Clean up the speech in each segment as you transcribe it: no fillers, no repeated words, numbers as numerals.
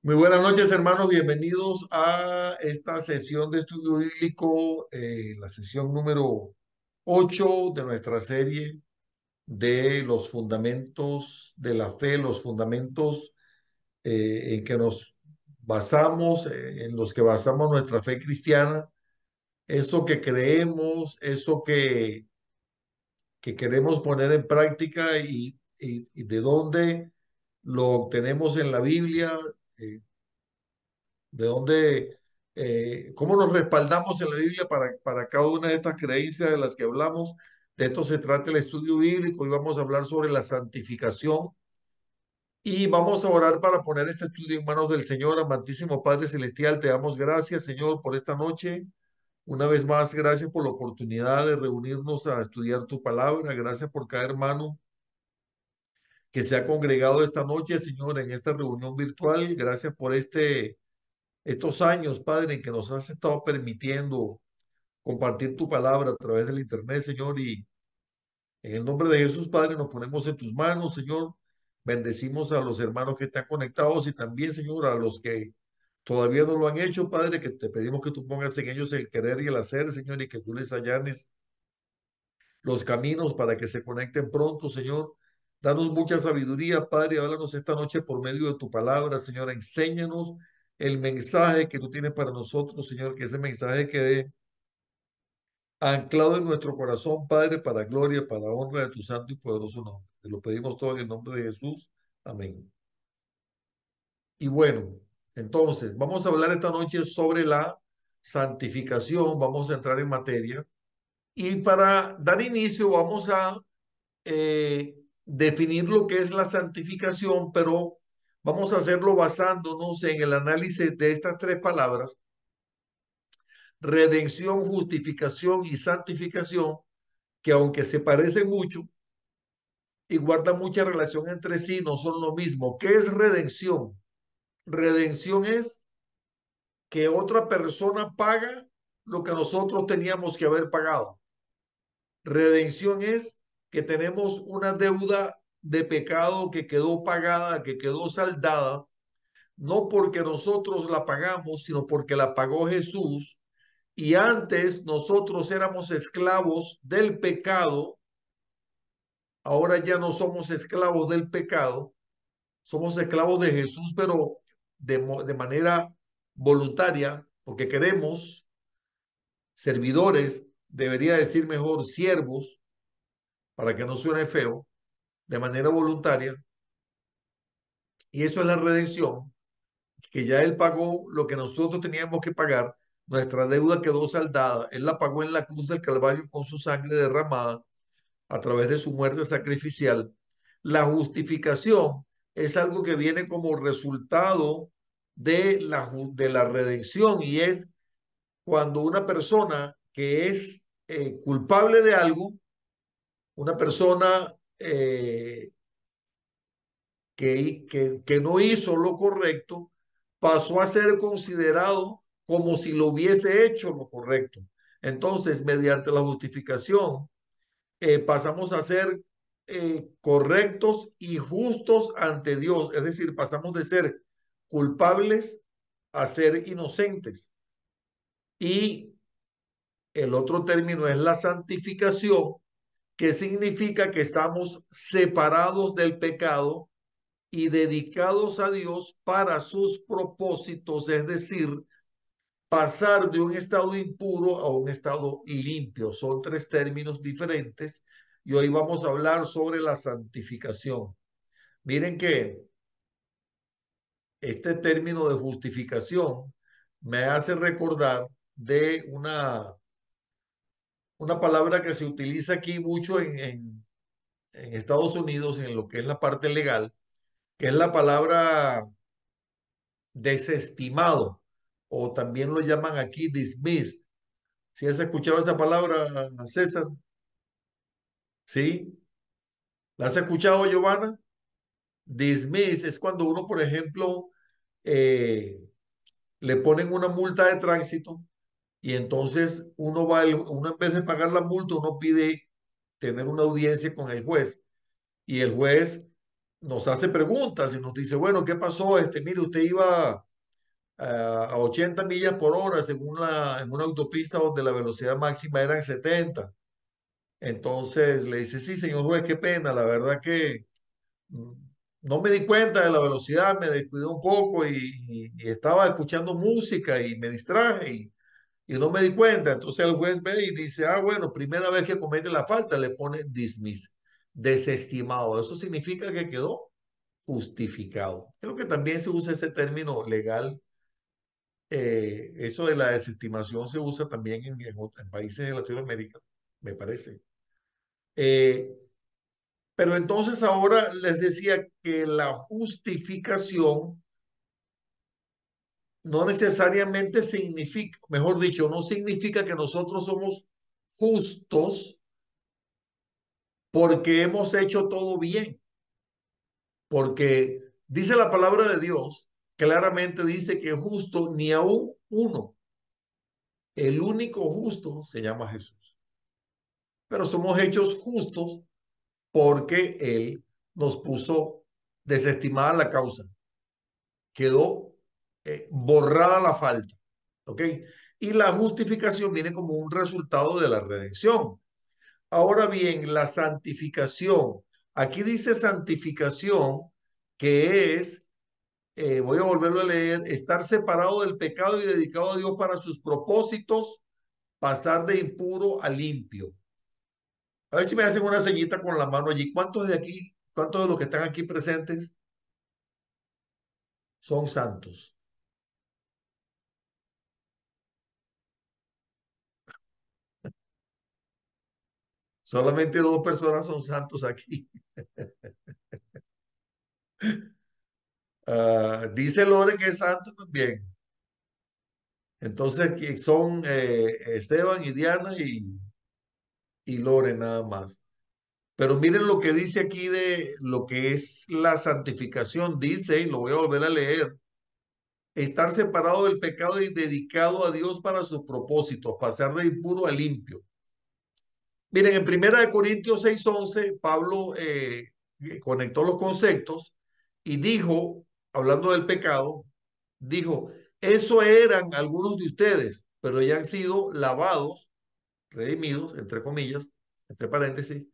Muy buenas noches, hermanos. Bienvenidos a esta sesión de estudio bíblico, la sesión número 8 de nuestra serie de los fundamentos de la fe, los fundamentos en que nos basamos, en los que basamos nuestra fe cristiana, eso que creemos, eso que queremos poner en práctica y de dónde lo obtenemos en la Biblia. De dónde, cómo nos respaldamos en la Biblia para cada una de estas creencias de las que hablamos. De esto se trata el estudio bíblico y vamos a hablar sobre la santificación y vamos a orar para poner este estudio en manos del Señor. Amantísimo Padre Celestial, te damos gracias, Señor, por esta noche. Una vez más, gracias por la oportunidad de reunirnos a estudiar tu palabra. Gracias por cada hermano que se ha congregado esta noche, Señor, en esta reunión virtual. Gracias por estos años, Padre, en que nos has estado permitiendo compartir tu palabra a través del Internet, Señor. Y en el nombre de Jesús, Padre, nos ponemos en tus manos, Señor. Bendecimos a los hermanos que están conectados y también, Señor, a los que todavía no lo han hecho, Padre, que te pedimos que tú pongas en ellos el querer y el hacer, Señor, y que tú les allanes los caminos para que se conecten pronto, Señor. Danos mucha sabiduría, Padre. Háblanos esta noche por medio de tu palabra, Señor. Enséñanos el mensaje que tú tienes para nosotros, Señor, que ese mensaje quede anclado en nuestro corazón, Padre, para gloria, para honra de tu santo y poderoso nombre. Te lo pedimos todo en el nombre de Jesús. Amén. Y bueno, entonces, vamos a hablar esta noche sobre la santificación. Vamos a entrar en materia. Y para dar inicio, vamos a definir lo que es la santificación, pero vamos a hacerlo basándonos en el análisis de estas tres palabras: redención, justificación y santificación, que aunque se parecen mucho y guardan mucha relación entre sí, no son lo mismo. ¿Qué es redención? Redención es que otra persona paga lo que nosotros teníamos que haber pagado. Redención es que tenemos una deuda de pecado que quedó pagada, que quedó saldada, no porque nosotros la pagamos, sino porque la pagó Jesús. Y antes nosotros éramos esclavos del pecado, ahora ya no somos esclavos del pecado, somos esclavos de Jesús, pero de manera voluntaria, porque queremos, servidores, debería decir mejor siervos, para que no suene feo, de manera voluntaria. Y eso es la redención, que ya Él pagó lo que nosotros teníamos que pagar, nuestra deuda quedó saldada, Él la pagó en la cruz del Calvario con su sangre derramada a través de su muerte sacrificial. La justificación es algo que viene como resultado de la redención, y es cuando una persona que es culpable de algo, una persona que no hizo lo correcto, pasó a ser considerado como si lo hubiese hecho lo correcto. Entonces, mediante la justificación, pasamos a ser correctos y justos ante Dios. Es decir, pasamos de ser culpables a ser inocentes. Y el otro término es la santificación, que significa que estamos separados del pecado y dedicados a Dios para sus propósitos, es decir, pasar de un estado impuro a un estado limpio. Son tres términos diferentes y hoy vamos a hablar sobre la santificación. Miren que este término de justificación me hace recordar de una palabra que se utiliza aquí mucho en Estados Unidos, en lo que es la parte legal, que es la palabra desestimado, o también lo llaman aquí dismissed. ¿Si has escuchado esa palabra, César? ¿Sí? ¿La has escuchado, Giovanna? Dismiss es cuando uno, por ejemplo, eh, le ponen una multa de tránsito y entonces uno en vez de pagar la multa, uno pide tener una audiencia con el juez, y el juez nos hace preguntas y nos dice, bueno, ¿qué pasó? Mire, usted iba a 80 millas por hora según en una autopista donde la velocidad máxima era en 70. Entonces le dice, sí, señor juez, qué pena, la verdad que mm, no me di cuenta de la velocidad, me descuidé un poco y estaba escuchando música y me distraje y no me di cuenta. Entonces el juez ve y dice, ah, bueno, primera vez que comete la falta, le pone dismiss, desestimado. Eso significa que quedó justificado. Creo que también se usa ese término legal. Eso de la desestimación se usa también en países de Latinoamérica, me parece. Eh, pero entonces ahora les decía que la justificación no necesariamente significa, mejor dicho, no significa que nosotros somos justos porque hemos hecho todo bien, porque dice la palabra de Dios, claramente dice que justo ni aún uno, el único justo se llama Jesús, pero somos hechos justos porque Él nos puso desestimada la causa, quedó borrada la falta, ¿ok? Y la justificación viene como un resultado de la redención. Ahora bien, la santificación, aquí dice santificación, que es, voy a volverlo a leer, estar separado del pecado y dedicado a Dios para sus propósitos, pasar de impuro a limpio. A ver si me hacen una señita con la mano allí. ¿Cuántos de aquí, cuántos de los que están aquí presentes son santos? Solamente dos personas son santos aquí. Dice Lore que es santo también. Entonces, que son Esteban y Diana y Lore nada más. Pero miren lo que dice aquí de lo que es la santificación. Dice, y lo voy a volver a leer, estar separado del pecado y dedicado a Dios para sus propósitos, pasar de impuro a limpio. Miren, en Primera de Corintios 6:11, Pablo conectó los conceptos y dijo, hablando del pecado, dijo, eso eran algunos de ustedes, pero ya han sido lavados, redimidos, entre comillas, entre paréntesis,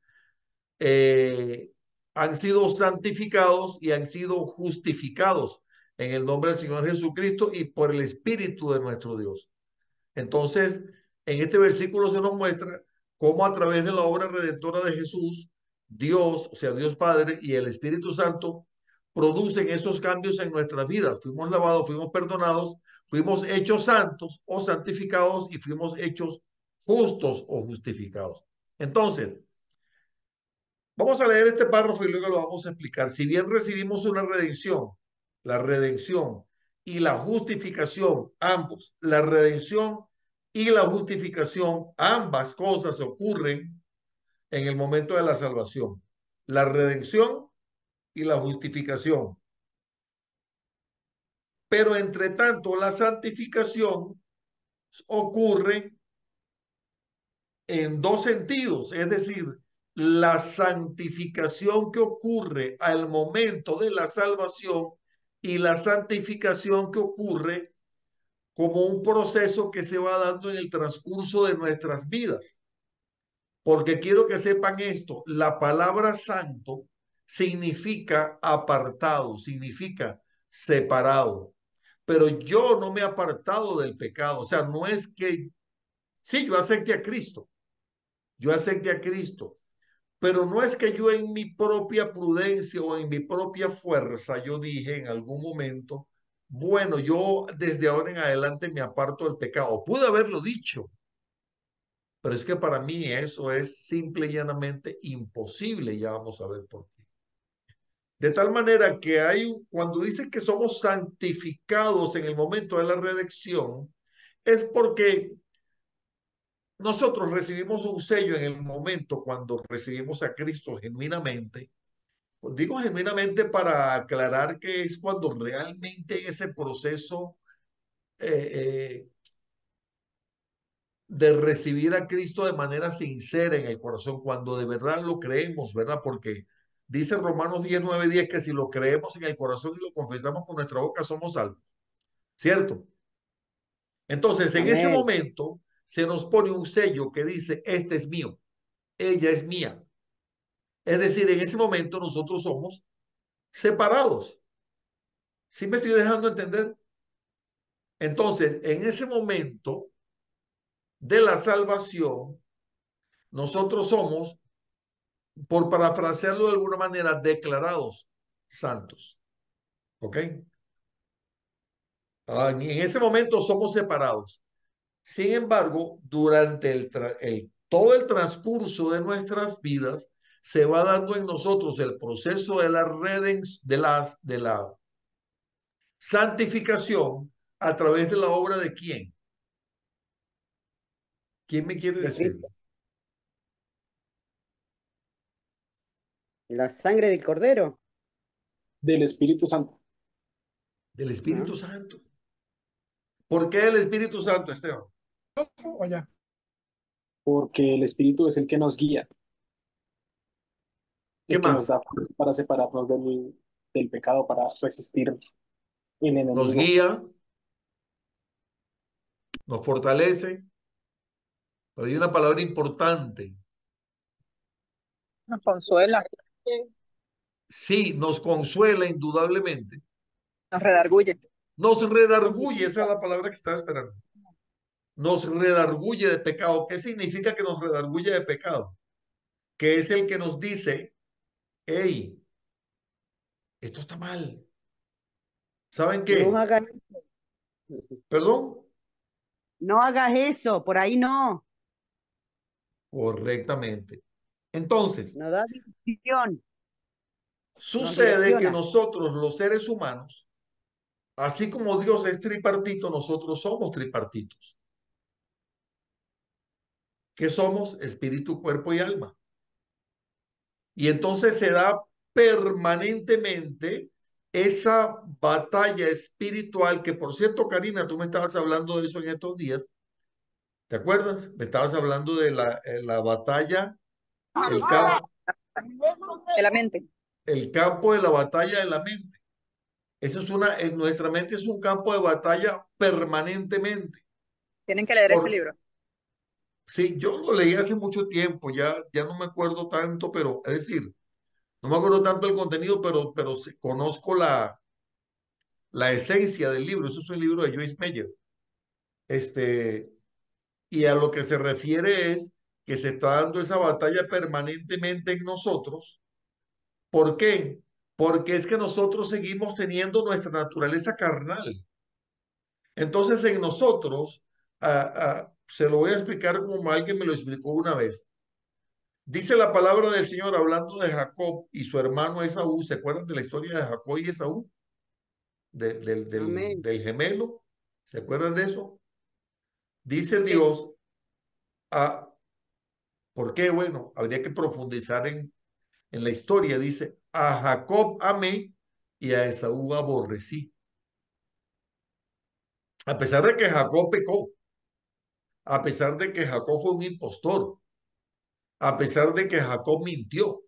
eh, han sido santificados y han sido justificados en el nombre del Señor Jesucristo y por el Espíritu de nuestro Dios. Entonces, en este versículo se nos muestra cómo a través de la obra redentora de Jesús, Dios, o sea, Dios Padre y el Espíritu Santo, producen esos cambios en nuestras vidas. Fuimos lavados, fuimos perdonados, fuimos hechos santos o santificados y fuimos hechos justos o justificados. Entonces, vamos a leer este párrafo y luego lo vamos a explicar. Si bien recibimos una redención, la redención y la justificación, ambos, la redención y la justificación, ambas cosas ocurren en el momento de la salvación. La redención y la justificación. Pero entre tanto, la santificación ocurre en dos sentidos, es decir, la santificación que ocurre al momento de la salvación y la santificación que ocurre como un proceso que se va dando en el transcurso de nuestras vidas. Porque quiero que sepan esto, la palabra santo significa apartado, significa separado. Pero yo no me he apartado del pecado, o sea, no es que, sí, yo acepté a Cristo, yo acepté a Cristo, pero no es que yo en mi propia prudencia o en mi propia fuerza, yo dije en algún momento, bueno, yo desde ahora en adelante me aparto del pecado. Pude haberlo dicho, pero es que para mí eso es simple y llanamente imposible. Ya vamos a ver por qué. De tal manera que cuando dicen que somos santificados en el momento de la redención, es porque nosotros recibimos un sello en el momento cuando recibimos a Cristo genuinamente. Pues digo genuinamente para aclarar que es cuando realmente ese proceso eh, de recibir a Cristo de manera sincera en el corazón, cuando de verdad lo creemos, ¿verdad? Porque Dice Romanos 10, 9, 10 que si lo creemos en el corazón y lo confesamos con nuestra boca somos salvos. ¿Cierto? Entonces, en ese Amén. momento se nos pone un sello que dice, este es mío, ella es mía. Es decir, en ese momento nosotros somos separados. ¿Sí me estoy dejando entender? Entonces, en ese momento de la salvación, nosotros somos, por parafrasearlo de alguna manera, declarados santos. ¿Ok? En ese momento somos separados. Sin embargo, durante todo el transcurso de nuestras vidas, se va dando en nosotros el proceso de la de la santificación a través de la obra de quién. ¿Quién me quiere De decir? Cristo. La sangre del Cordero. Del Espíritu Santo. Del ¿No? Espíritu Santo. ¿Por qué el Espíritu Santo, Esteban? O ya. Porque el Espíritu es el que nos guía, ¿Qué el que nos más? da fuerza para separarnos del pecado, para resistir el Nos enemigo. guía, nos fortalece, pero hay una palabra importante. Nos consuela, Sí. Sí, nos consuela indudablemente. nos redarguye. Nos redarguye, esa es la palabra que estaba esperando. Nos redarguye de pecado. ¿Qué significa que nos redarguye de pecado? Que es el que nos dice, hey, esto está mal. ¿Saben No qué? hagas, Perdón. no hagas eso, por ahí no. Correctamente. Entonces, Nos da dirección, nos sucede que direcciona. nosotros, los seres humanos, así como Dios es tripartito, nosotros somos tripartitos. ¿Qué somos? Espíritu, cuerpo y alma. Y entonces se da permanentemente esa batalla espiritual que, por cierto, Karina, tú me estabas hablando de eso en estos días. ¿Te acuerdas? Me estabas hablando de la batalla, el campo, De la mente. el campo de la batalla de la mente. Eso es en nuestra mente es un campo de batalla permanentemente. Tienen que leer ese Por, libro. sí, yo lo leí hace mucho tiempo, ya no me acuerdo tanto, pero es decir, no me acuerdo tanto el contenido, pero conozco la esencia del libro. Eso es un libro de Joyce Meyer. Este, y a lo que se refiere es que se está dando esa batalla permanentemente en nosotros. ¿Por qué? Porque es que nosotros seguimos teniendo nuestra naturaleza carnal. Entonces en nosotros, se lo voy a explicar como alguien me lo explicó una vez. Dice la palabra del Señor hablando de Jacob y su hermano Esaú. ¿Se acuerdan de la historia de Jacob y Esaú? Amén. Del gemelo. ¿Se acuerdan de eso? Dice Sí. Dios, ah, ¿por qué? Bueno, habría que profundizar en la historia. Dice, a Jacob amé y a Esaú aborrecí. A pesar de que Jacob pecó, a pesar de que Jacob fue un impostor, a pesar de que Jacob mintió,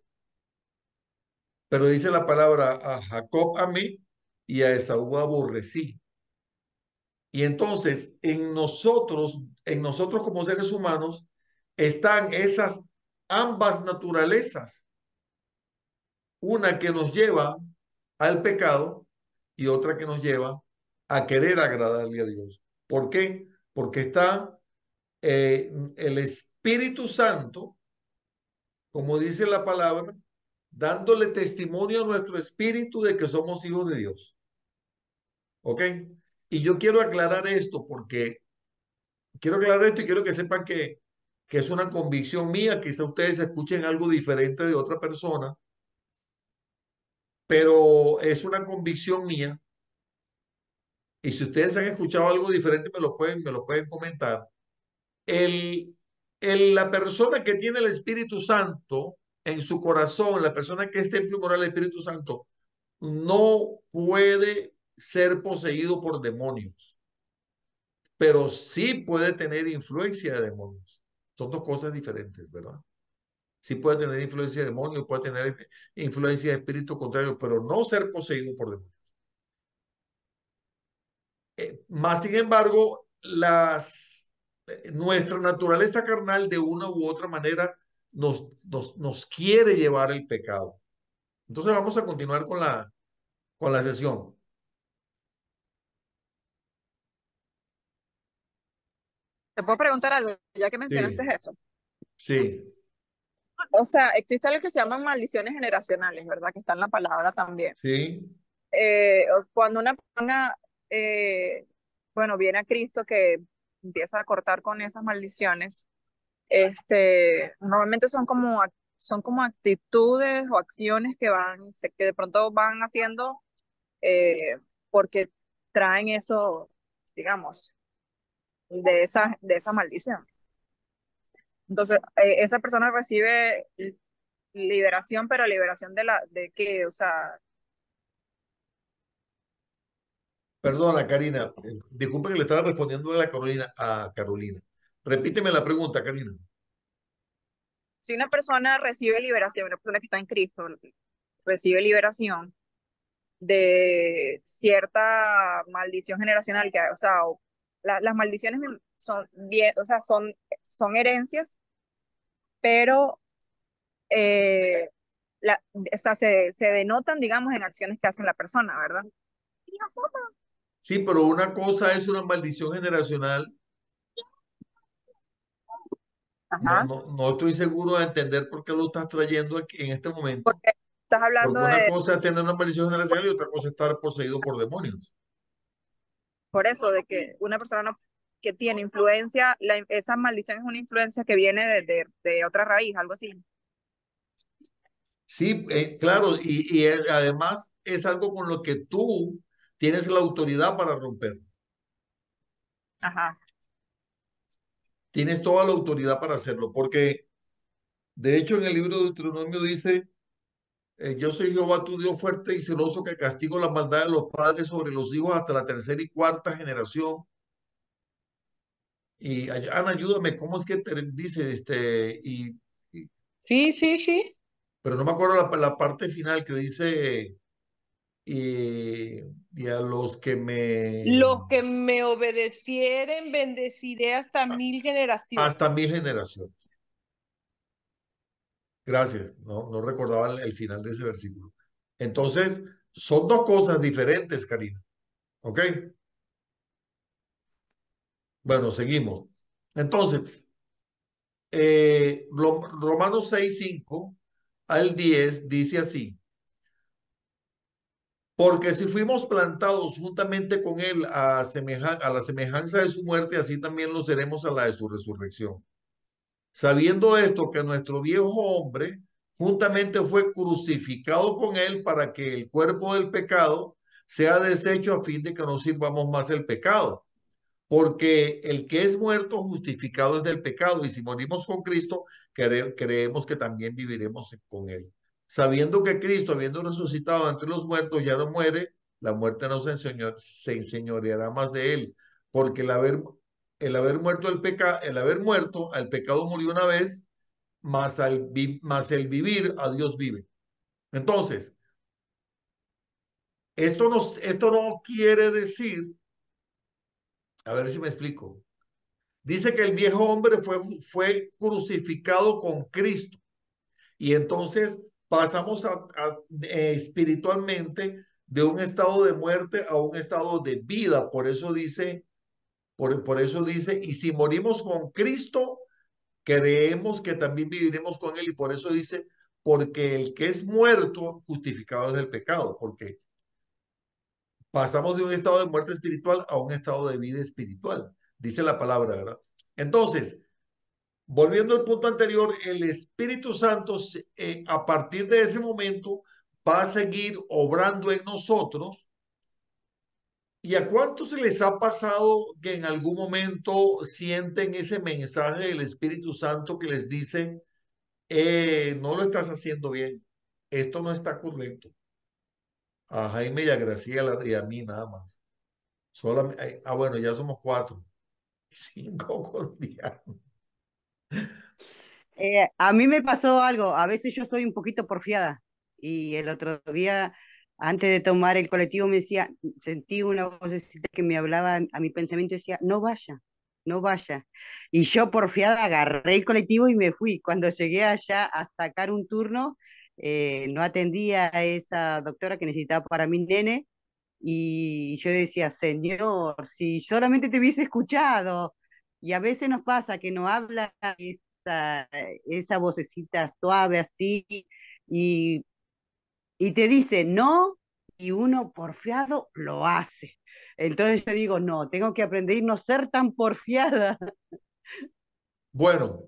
pero dice la palabra, a Jacob amé y a Esaú aborrecí. Y entonces en nosotros como seres humanos, están esas ambas naturalezas, una que nos lleva al pecado y otra que nos lleva a querer agradarle a Dios. ¿Por qué? Porque está el Espíritu Santo, como dice la palabra, dándole testimonio a nuestro espíritu de que somos hijos de Dios. ¿Ok? Y yo quiero aclarar esto porque quiero aclarar esto y quiero que sepan que es una convicción mía. Quizá ustedes escuchen algo diferente de otra persona, pero es una convicción mía. Y si ustedes han escuchado algo diferente, me lo pueden comentar. El, la persona que tiene el Espíritu Santo en su corazón, la persona que es templo y moral del Espíritu Santo, no puede ser poseído por demonios, pero sí puede tener influencia de demonios. Son dos cosas diferentes, ¿verdad? Sí puede tener influencia de demonio, puede tener influencia de espíritu contrario, pero no ser poseído por demonios. Más sin embargo, nuestra naturaleza carnal de una u otra manera nos quiere llevar el pecado. Entonces vamos a continuar con la sesión. ¿Te puedo preguntar algo, ya que mencionaste Sí, eso? sí, O sea, existe algo que se llaman maldiciones generacionales, ¿verdad? Que está en la palabra también. sí. Cuando una persona, eh, bueno, viene a Cristo que empieza a cortar con esas maldiciones, normalmente son como actitudes o acciones que que de pronto van haciendo eh, porque traen eso, digamos, de esa maldición. Entonces, esa persona recibe liberación, pero liberación de qué, o sea, Perdona, Karina. Disculpa que le estaba respondiendo a Carolina, a Carolina. Repíteme la pregunta, Karina. si una persona recibe liberación, una persona que está en Cristo recibe liberación de cierta maldición generacional, o sea, las maldiciones son bien, o sea, son herencias, pero eh, o sea, se denotan, digamos, en acciones que hace la persona, ¿verdad? Sí, pero una cosa es una maldición generacional. Ajá. No estoy seguro de entender por qué lo estás trayendo aquí en este momento, Porque estás porque hablando una de, cosa es tener una maldición generacional y otra cosa es estar poseído por demonios. por eso, de que una persona que tiene influencia, esa maldición es una influencia que viene de otra raíz, algo así. Sí, claro, además es algo con lo que tú tienes la autoridad para romper. Ajá. Tienes toda la autoridad para hacerlo, porque de hecho en el libro de Deuteronomio dice, yo soy Jehová tu Dios fuerte y celoso que castigo la maldad de los padres sobre los hijos hasta la tercera y cuarta generación. Y Ana, ayúdame, ¿cómo es que dice Sí, sí, sí. pero no me acuerdo la parte final que dice, y, y a los que Los que me obedecieren, bendeciré hasta 1000 generaciones. hasta 1000 generaciones. Gracias, no recordaba el final de ese versículo. Entonces, son dos cosas diferentes, Karina. ¿Ok? Bueno, seguimos. Entonces, Romanos 6:5 al 10 dice así. Porque si fuimos plantados juntamente con él a la semejanza de su muerte, así también lo seremos a la de su resurrección. Sabiendo esto, que nuestro viejo hombre juntamente fue crucificado con él para que el cuerpo del pecado sea deshecho a fin de que no sirvamos más el pecado. Porque el que es muerto justificado es del pecado, y si morimos con Cristo, creemos que también viviremos con él. Sabiendo que Cristo, habiendo resucitado entre los muertos, ya no muere, la muerte no se enseñoreará más de él, porque el haber muerto el haber muerto al pecado murió una vez, más el vivir a Dios vive. Entonces, esto no quiere decir, a ver si me explico. Dice que el viejo hombre fue crucificado con Cristo y entonces pasamos espiritualmente de un estado de muerte a un estado de vida. Por eso dice, y si morimos con Cristo, creemos que también viviremos con Él. Y por eso dice, porque el que es muerto, justificado es del pecado, porque pasamos de un estado de muerte espiritual a un estado de vida espiritual. Dice la palabra, ¿verdad? Entonces, volviendo al punto anterior, el Espíritu Santo a partir de ese momento va a seguir obrando en nosotros. ¿Y a cuántos se les ha pasado que en algún momento sienten ese mensaje del Espíritu Santo que les dice, no lo estás haciendo bien, esto no está correcto? A Jaime y a Graciela y a mí nada más. Solamente, bueno, ya somos cuatro, cinco con Diana. A mí me pasó algo, a veces yo soy un poquito porfiada y el otro día, antes de tomar el colectivo, me decía, sentí una vocecita que me hablaba a mi pensamiento y decía, no vaya, no vaya. Y yo porfiada agarré el colectivo y me fui. Cuando llegué allá a sacar un turno, no atendía a esa doctora que necesitaba para mi nene y yo decía, Señor, si solamente te hubiese escuchado. Y a veces nos pasa que no habla esa vocecita suave así y, y te dice no y uno porfiado lo hace. Entonces yo digo, no, tengo que aprender a no ser tan porfiada. Bueno,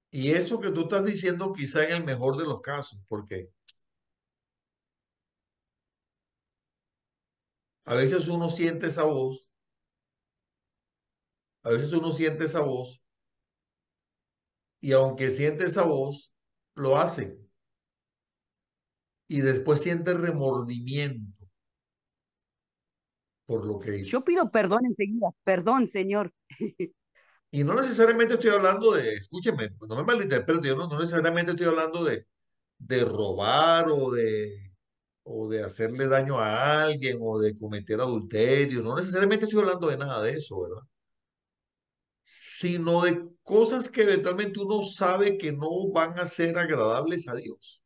y eso que tú estás diciendo quizá en el mejor de los casos, porque a veces uno siente esa voz, a veces uno siente esa voz y aunque siente esa voz, lo hace y después siente remordimiento por lo que hizo. Yo pido perdón enseguida, perdón, Señor. Y no necesariamente estoy hablando de, escúcheme, no me malinterprete, yo no necesariamente estoy hablando de robar o de hacerle daño a alguien o de cometer adulterio, no necesariamente estoy hablando de nada de eso, ¿verdad? Sino de cosas que eventualmente uno sabe que no van a ser agradables a Dios.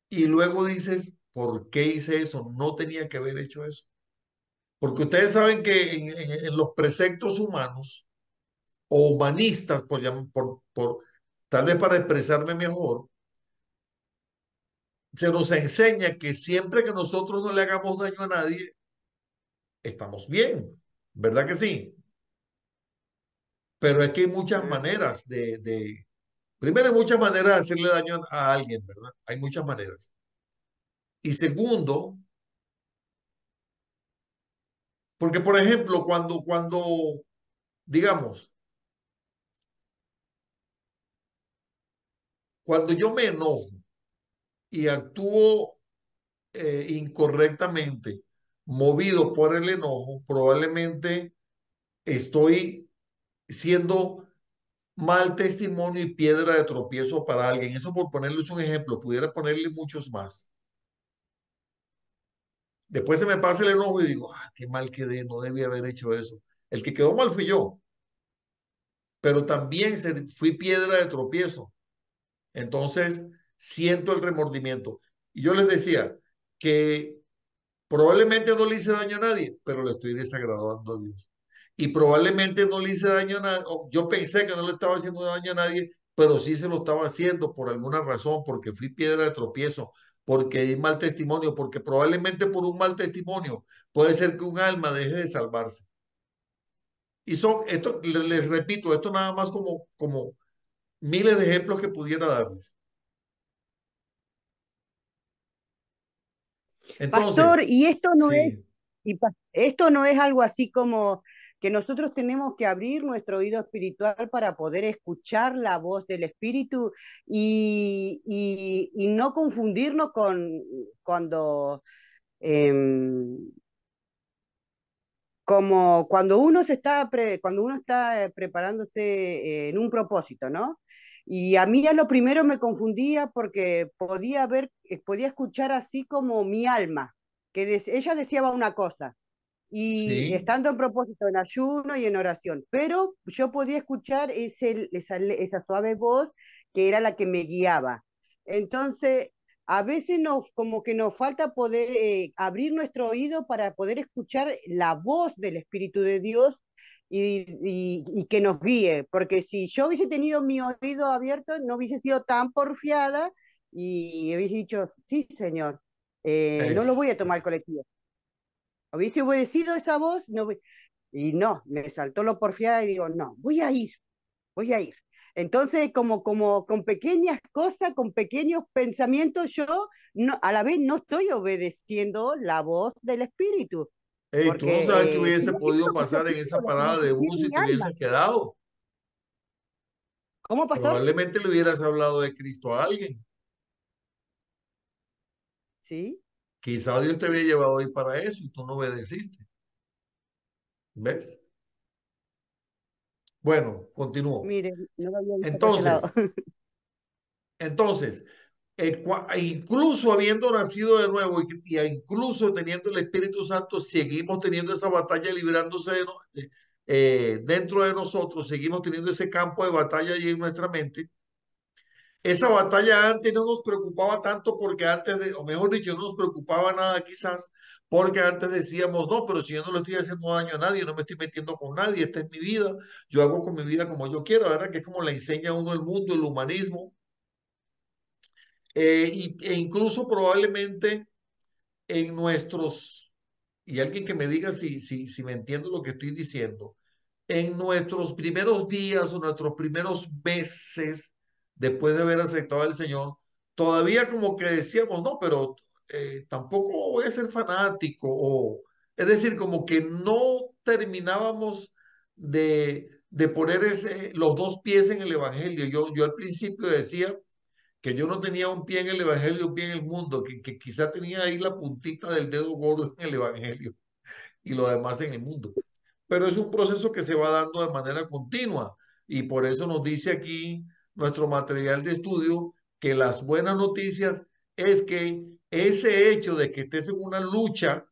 Y luego dices, ¿por qué hice eso? No tenía que haber hecho eso. Porque ustedes saben que en los preceptos humanos o humanistas, tal vez para expresarme mejor, se nos enseña que siempre que nosotros no le hagamos daño a nadie, estamos bien, ¿verdad que sí? Pero es que hay muchas maneras primero hay muchas maneras de hacerle daño a alguien, ¿verdad? Hay muchas maneras. Y segundo, porque por ejemplo, digamos, cuando yo me enojo y actúo incorrectamente, movido por el enojo, probablemente estoy siendo mal testimonio y piedra de tropiezo para alguien. Eso por ponerles un ejemplo, pudiera ponerle muchos más. Después se me pasa el enojo y digo, ah, qué mal quedé, no debía haber hecho eso. El que quedó mal fui yo, pero también fui piedra de tropiezo. Entonces, siento el remordimiento. Y yo les decía que probablemente no le hice daño a nadie, pero le estoy desagradando a Dios. Y probablemente no le hice daño a nadie, yo pensé que no le estaba haciendo daño a nadie, pero sí se lo estaba haciendo por alguna razón, porque fui piedra de tropiezo, porque di mal testimonio, porque probablemente por un mal testimonio puede ser que un alma deje de salvarse. Y esto les repito, esto nada más como miles de ejemplos que pudiera darles. Pastor, Entonces, y esto no es, sí, esto no es algo así como que nosotros tenemos que abrir nuestro oído espiritual para poder escuchar la voz del Espíritu y no confundirnos con cuando como cuando uno cuando uno está preparándose en un propósito, ¿no? Y a mí a lo primero me confundía porque podía escuchar así como mi alma, ella deseaba una cosa, y sí, estando en propósito, en ayuno y en oración, pero yo podía escuchar esa suave voz que era la que me guiaba. Entonces, a veces como que nos falta poder abrir nuestro oído para poder escuchar la voz del Espíritu de Dios y que nos guíe, porque si yo hubiese tenido mi oído abierto, no hubiese sido tan porfiada y hubiese dicho, sí, Señor, no lo voy es, a tomar colectivo. Hubiese obedecido esa voz, no, y no, me saltó lo porfiada y digo, no, voy a ir, voy a ir. Entonces, como con pequeñas cosas, con pequeños pensamientos, yo no, a la vez no estoy obedeciendo la voz del Espíritu, hey, tú no sabes qué porque hubiese estoy haciendo podido lo que yo pasar en quiero, esa lo que me parada de sugiere bus si mi te alma. hubieses quedado. ¿Cómo, pastor? Probablemente le hubieras hablado de Cristo a alguien. Sí, Quizá Dios te había llevado ahí para eso y tú no obedeciste. ¿Ves? Bueno, continúo. Mire, no lo había visto por ese lado. Entonces, entonces, incluso habiendo nacido de nuevo y incluso teniendo el Espíritu Santo, seguimos teniendo esa batalla librándose dentro de nosotros, seguimos teniendo ese campo de batalla allí en nuestra mente. Esa batalla antes no nos preocupaba tanto porque antes o mejor dicho, no nos preocupaba nada quizás, porque antes decíamos, no, pero si yo no le estoy haciendo daño a nadie, no me estoy metiendo con nadie, esta es mi vida, yo hago con mi vida como yo quiero, ¿verdad? Que es como le enseña a uno el mundo, el humanismo, e incluso probablemente en nuestros, y alguien que me diga si me entiendo lo que estoy diciendo, en nuestros primeros días o nuestros primeros meses después de haber aceptado al Señor, todavía como que decíamos, no, pero tampoco voy a ser fanático, o es decir, como que no terminábamos de poner los dos pies en el Evangelio. Yo al principio decía que yo no tenía un pie en el Evangelio y un pie en el mundo, que quizá tenía ahí la puntita del dedo gordo en el Evangelio y lo demás en el mundo. Pero es un proceso que se va dando de manera continua y por eso nos dice aquí nuestro material de estudio que las buenas noticias es que ese hecho de que estés en una lucha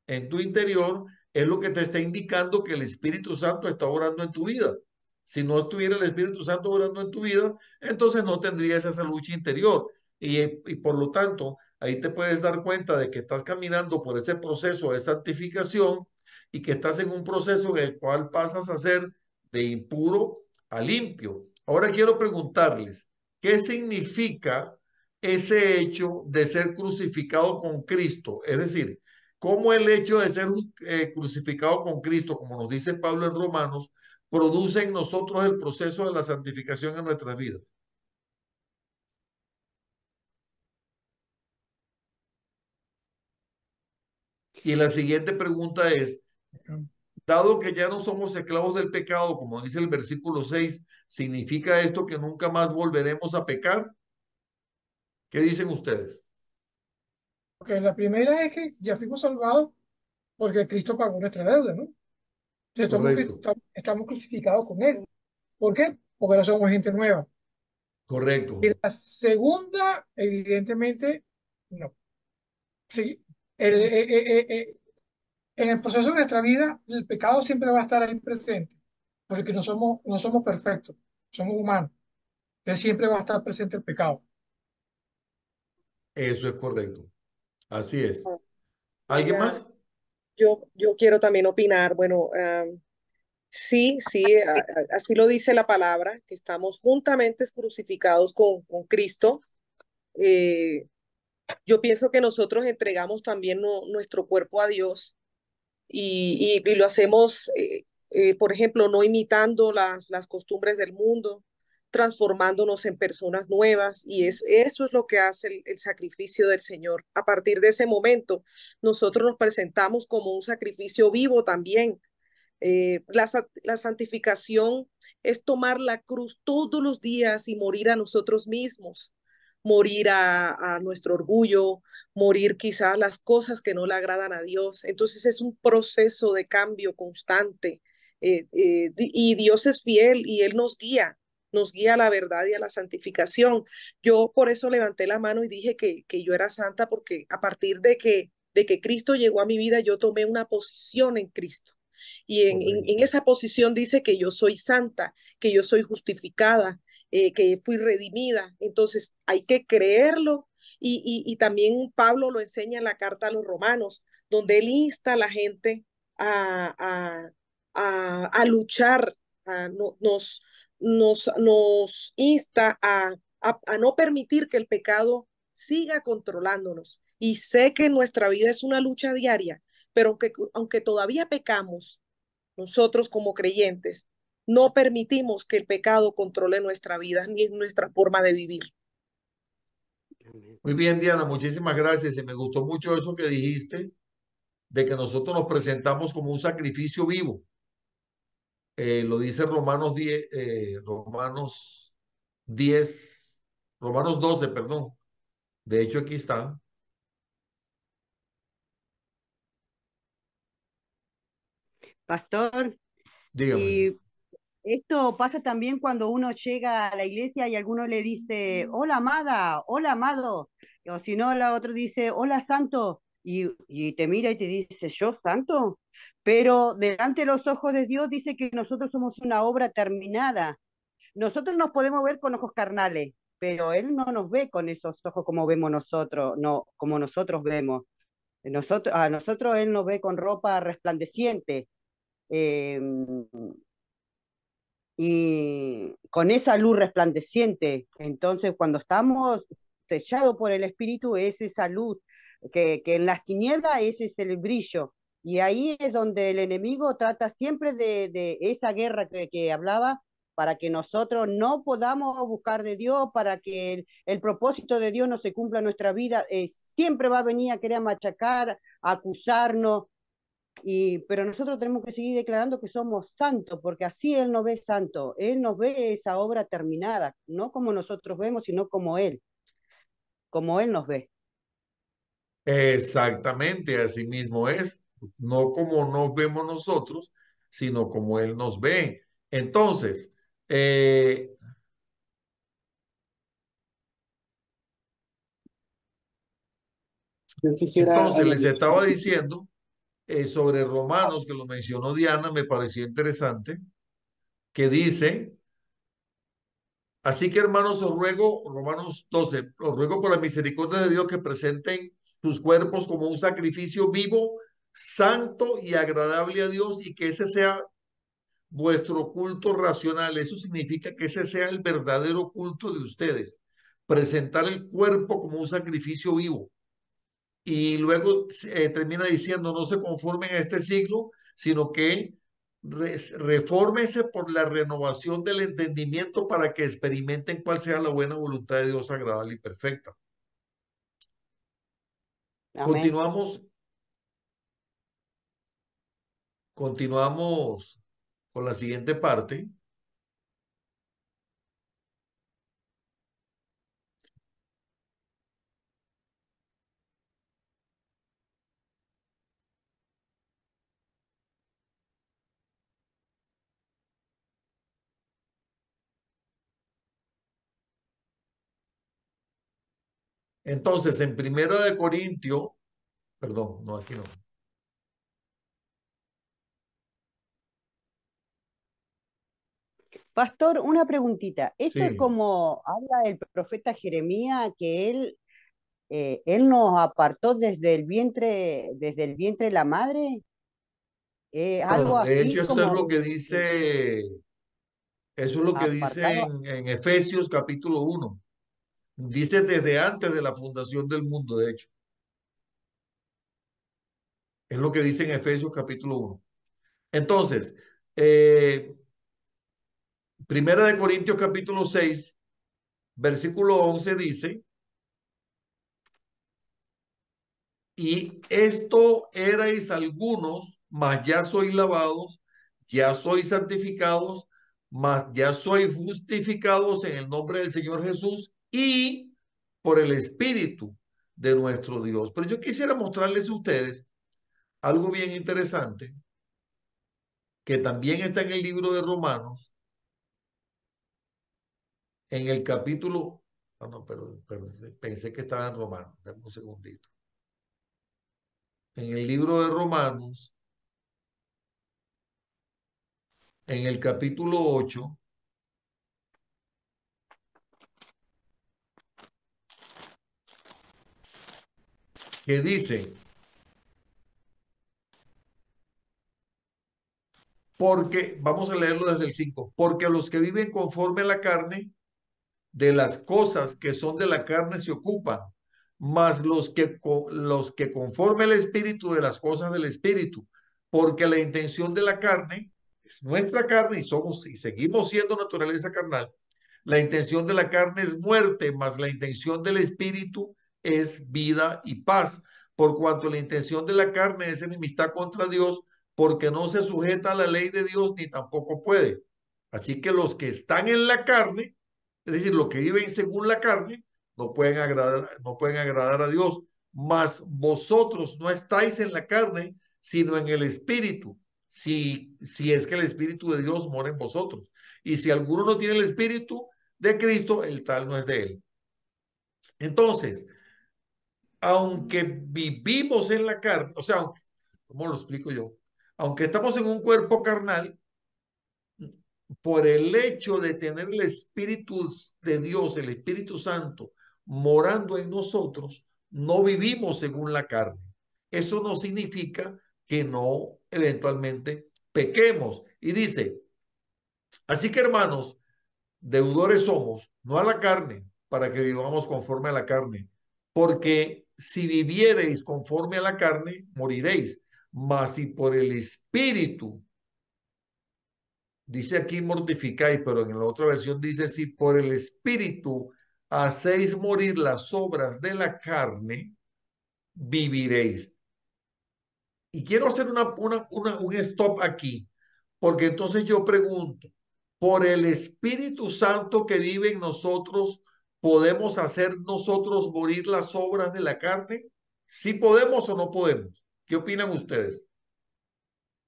en tu interior es lo que te está indicando que el Espíritu Santo está orando en tu vida. Si no estuviera el Espíritu Santo orando en tu vida, entonces no tendrías esa lucha interior. Y por lo tanto, ahí te puedes dar cuenta de que estás caminando por ese proceso de santificación y que estás en un proceso en el cual pasas a ser de impuro a limpio. Ahora quiero preguntarles, ¿qué significa ese hecho de ser crucificado con Cristo? Es decir, ¿cómo el hecho de ser crucificado con Cristo, como nos dice Pablo en Romanos, produce en nosotros el proceso de la santificación en nuestras vidas? Y la siguiente pregunta es, dado que ya no somos esclavos del pecado, como dice el versículo 6, ¿significa esto que nunca más volveremos a pecar? ¿Qué dicen ustedes? Porque la primera es que ya fuimos salvados porque Cristo pagó nuestra deuda, ¿no? Entonces Correcto, estamos crucificados con Él. ¿Por qué? Porque ahora somos gente nueva. Y correcto. la segunda, evidentemente, no. Sí, el- eh, eh, eh, eh, en el proceso de nuestra vida, el pecado siempre va a estar ahí presente, porque no somos perfectos, somos humanos. Entonces siempre va a estar presente el pecado. Eso es correcto. Así es. ¿Alguien Oiga, más? yo quiero también opinar. Bueno, sí, sí, así lo dice la palabra, que estamos juntamente crucificados con Cristo. Eh, yo pienso que nosotros entregamos también nuestro cuerpo a Dios y lo hacemos, por ejemplo, no imitando las costumbres del mundo, transformándonos en personas nuevas, y eso es lo que hace el sacrificio del Señor. A partir de ese momento, nosotros nos presentamos como un sacrificio vivo también. La santificación es tomar la cruz todos los días y morir a nosotros mismos, morir a nuestro orgullo, morir quizá a las cosas que no le agradan a Dios. Entonces es un proceso de cambio constante, y Dios es fiel y Él nos guía a la verdad y a la santificación. Yo por eso levanté la mano y dije que yo era santa, porque a partir de que Cristo llegó a mi vida, yo tomé una posición en Cristo. Y en Correcto. esa posición dice que yo soy santa, que yo soy justificada, que fui redimida. Entonces hay que creerlo. Y también Pablo lo enseña en la carta a los romanos, donde él insta a la gente a, a, a luchar, nos insta a no permitir que el pecado siga controlándonos. Y sé que nuestra vida es una lucha diaria, pero aunque todavía pecamos, nosotros como creyentes no permitimos que el pecado controle nuestra vida ni nuestra forma de vivir. Muy bien, Diana, muchísimas gracias. Y me gustó mucho eso que dijiste de que nosotros nos presentamos como un sacrificio vivo. Lo dice Romanos 10, Romanos 10, Romanos 12, perdón. De hecho, aquí está. Pastor, Dígame. y esto pasa también cuando uno llega a la iglesia y alguno le dice, hola amada, hola amado, o si no, la otra dice, hola santo, y te mira y te dice, ¿yo santo? Pero delante de los ojos de Dios dice que nosotros somos una obra terminada. Nosotros nos podemos ver con ojos carnales, pero Él no nos ve con esos ojos como vemos nosotros, no, como nosotros vemos. A nosotros Él nos ve con ropa resplandeciente. eh, y con esa luz resplandeciente. Entonces, cuando estamos sellados por el Espíritu, es esa luz que en las tinieblas ese es el brillo. Y ahí es donde el enemigo trata siempre de esa guerra que hablaba, para que nosotros no podamos buscar de Dios, para que el propósito de Dios no se cumpla en nuestra vida. Siempre va a venir a querer machacar, a acusarnos, pero nosotros tenemos que seguir declarando que somos santos, porque así Él nos ve santo, Él nos ve esa obra terminada, no como nosotros vemos, sino como Él nos ve. Exactamente, así mismo es. No como nos vemos nosotros, sino como Él nos ve. Entonces, eh, Yo quisiera les añadir, estaba diciendo sobre Romanos, que lo mencionó Diana, me pareció interesante, que dice, así que hermanos, os ruego, Romanos 12, os ruego por la misericordia de Dios que presenten sus cuerpos como un sacrificio vivo, santo y agradable a Dios, y que ese sea vuestro culto racional. Eso significa que ese sea el verdadero culto de ustedes. Presentar el cuerpo como un sacrificio vivo. Y luego termina diciendo, no se conformen a este siglo, sino que refórmense por la renovación del entendimiento para que experimenten cuál sea la buena voluntad de Dios agradable y perfecta. Amén. Continuamos con la siguiente parte. Entonces, en Primera de Corintio, perdón, no, aquí no. Pastor, una preguntita. Esto es Sí. como habla el profeta Jeremías, que él nos apartó desde el vientre de la madre. Algo Bueno, de así hecho, eso es como lo que dice, eso es lo que dice apartado. en Efesios capítulo 1. Dice desde antes de la fundación del mundo, de hecho. Es lo que dice en Efesios capítulo 1. Entonces, eh, Primera de Corintios capítulo 6, versículo 11 dice, y esto erais algunos, mas ya sois lavados, ya sois santificados, mas ya sois justificados en el nombre del Señor Jesús y por el Espíritu de nuestro Dios. Pero yo quisiera mostrarles a ustedes algo bien interesante que también está en el libro de Romanos, en el capítulo, no, perdón, pensé que estaba en Romanos, dame un segundito. En el libro de Romanos, en el capítulo 8, que dice, porque, vamos a leerlo desde el 5, porque los que viven conforme a la carne, de las cosas que son de la carne se ocupan, mas los que conforme al Espíritu de las cosas del Espíritu, porque la intención de la carne es nuestra carne y somos y seguimos siendo naturaleza carnal. La intención de la carne es muerte, mas la intención del Espíritu es vida y paz, por cuanto la intención de la carne es enemistad contra Dios, porque no se sujeta a la ley de Dios ni tampoco puede. Así que los que están en la carne, es decir, los que viven según la carne, no pueden agradar a Dios. Mas vosotros no estáis en la carne, sino en el Espíritu, si es que el Espíritu de Dios mora en vosotros. Y si alguno no tiene el Espíritu de Cristo, el tal no es de él. Entonces, aunque vivimos en la carne, o sea, ¿cómo lo explico yo? Aunque estamos en un cuerpo carnal, por el hecho de tener el Espíritu de Dios, el Espíritu Santo, morando en nosotros, no vivimos según la carne. Eso no significa que no eventualmente pequemos. Y dice, así que hermanos, deudores somos, no a la carne, para que vivamos conforme a la carne. Porque si viviereis conforme a la carne, moriréis. Mas si por el Espíritu, dice aquí mortificáis, pero en la otra versión dice, si por el Espíritu hacéis morir las obras de la carne, viviréis. Y quiero hacer un stop aquí, porque entonces yo pregunto, por el Espíritu Santo que vive en nosotros, ¿podemos hacer nosotros morir las obras de la carne? ¿Sí podemos o no podemos? ¿Qué opinan ustedes?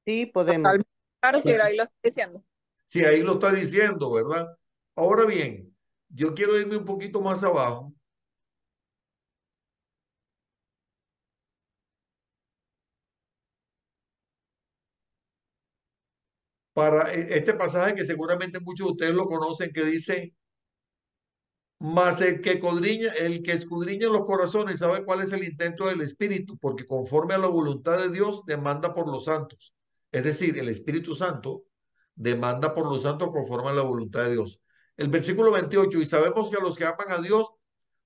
Sí, podemos. Totalmente. Claro, sí, ahí lo estoy diciendo. Sí, ahí lo está diciendo, ¿verdad? Ahora bien, yo quiero irme un poquito más abajo para este pasaje que seguramente muchos de ustedes lo conocen, que dice, mas el que escudriña los corazones sabe cuál es el intento del Espíritu, porque conforme a la voluntad de Dios demanda por los santos. Es decir, el Espíritu Santo demanda por los santos conforme a la voluntad de Dios. El versículo 28, y sabemos que a los que aman a Dios,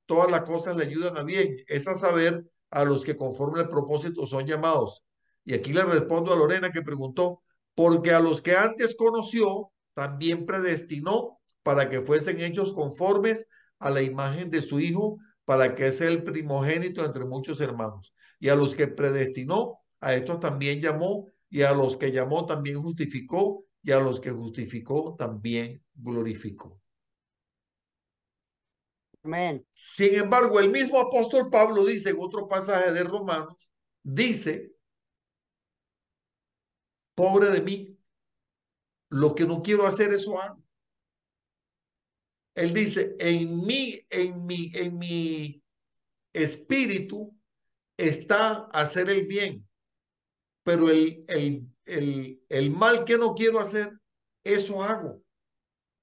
todas las cosas le ayudan a bien. Es a saber, a los que conforme al propósito son llamados. Y aquí le respondo a Lorena que preguntó, porque a los que antes conoció, también predestinó para que fuesen hechos conformes a la imagen de su Hijo, para que sea el primogénito entre muchos hermanos. Y a los que predestinó, a estos también llamó, y a los que llamó también justificó, y a los que justificó también glorificó. Amén. Sin embargo, el mismo apóstol Pablo dice en otro pasaje de Romanos, dice, pobre de mí, lo que no quiero hacer, eso hago. Él dice, en mi espíritu está hacer el bien, pero el mal que no quiero hacer, eso hago.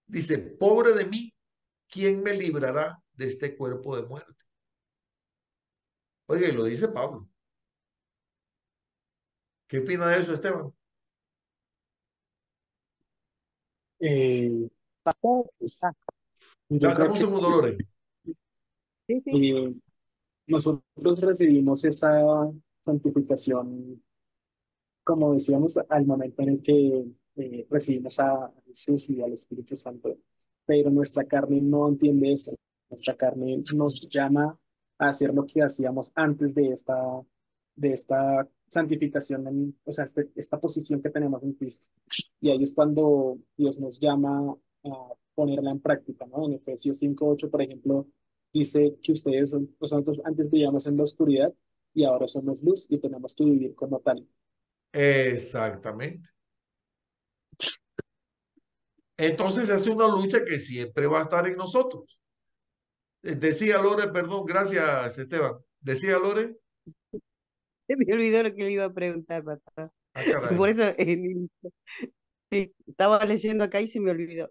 Dice, pobre de mí, ¿quién me librará de este cuerpo de muerte? Oiga, y lo dice Pablo. ¿Qué opina de eso, Esteban? Pues, yo Dame creo un que segundo, Lore. Sí, sí. nosotros recibimos esa santificación, como decíamos, al momento en el que recibimos a Jesús y al Espíritu Santo, pero nuestra carne no entiende eso. Nuestra carne nos llama a hacer lo que hacíamos antes de esta santificación, o sea, esta posición que tenemos en Cristo. Y ahí es cuando Dios nos llama a ponerla en práctica, ¿no? En Efesios 5:8, por ejemplo, dice que nosotros antes vivíamos en la oscuridad y ahora somos luz y tenemos que vivir como tal. Exactamente. Entonces es una lucha que siempre va a estar en nosotros. Decía Lore, perdón, gracias Esteban. Decía Lore, Se me olvidó lo que le iba a preguntar, papá. ah, caray. Por eso sí, estaba leyendo acá y se me olvidó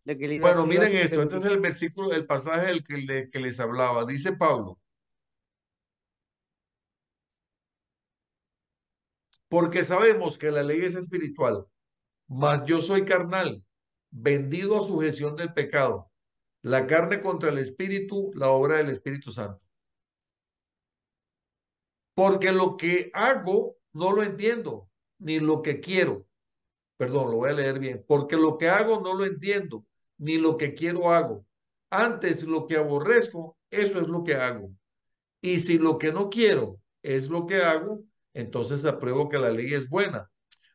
lo que Bueno, le iba a miren esto, este preguntar. es el versículo, el pasaje que les hablaba. Dice Pablo, porque sabemos que la ley es espiritual, mas yo soy carnal, vendido a sujeción del pecado. La carne contra el espíritu, la obra del Espíritu Santo. Porque lo que hago no lo entiendo, ni lo que quiero. Perdón, lo voy a leer bien. Porque lo que hago no lo entiendo, ni lo que quiero hago. Antes lo que aborrezco, eso es lo que hago. Y si lo que no quiero es lo que hago, entonces apruebo que la ley es buena.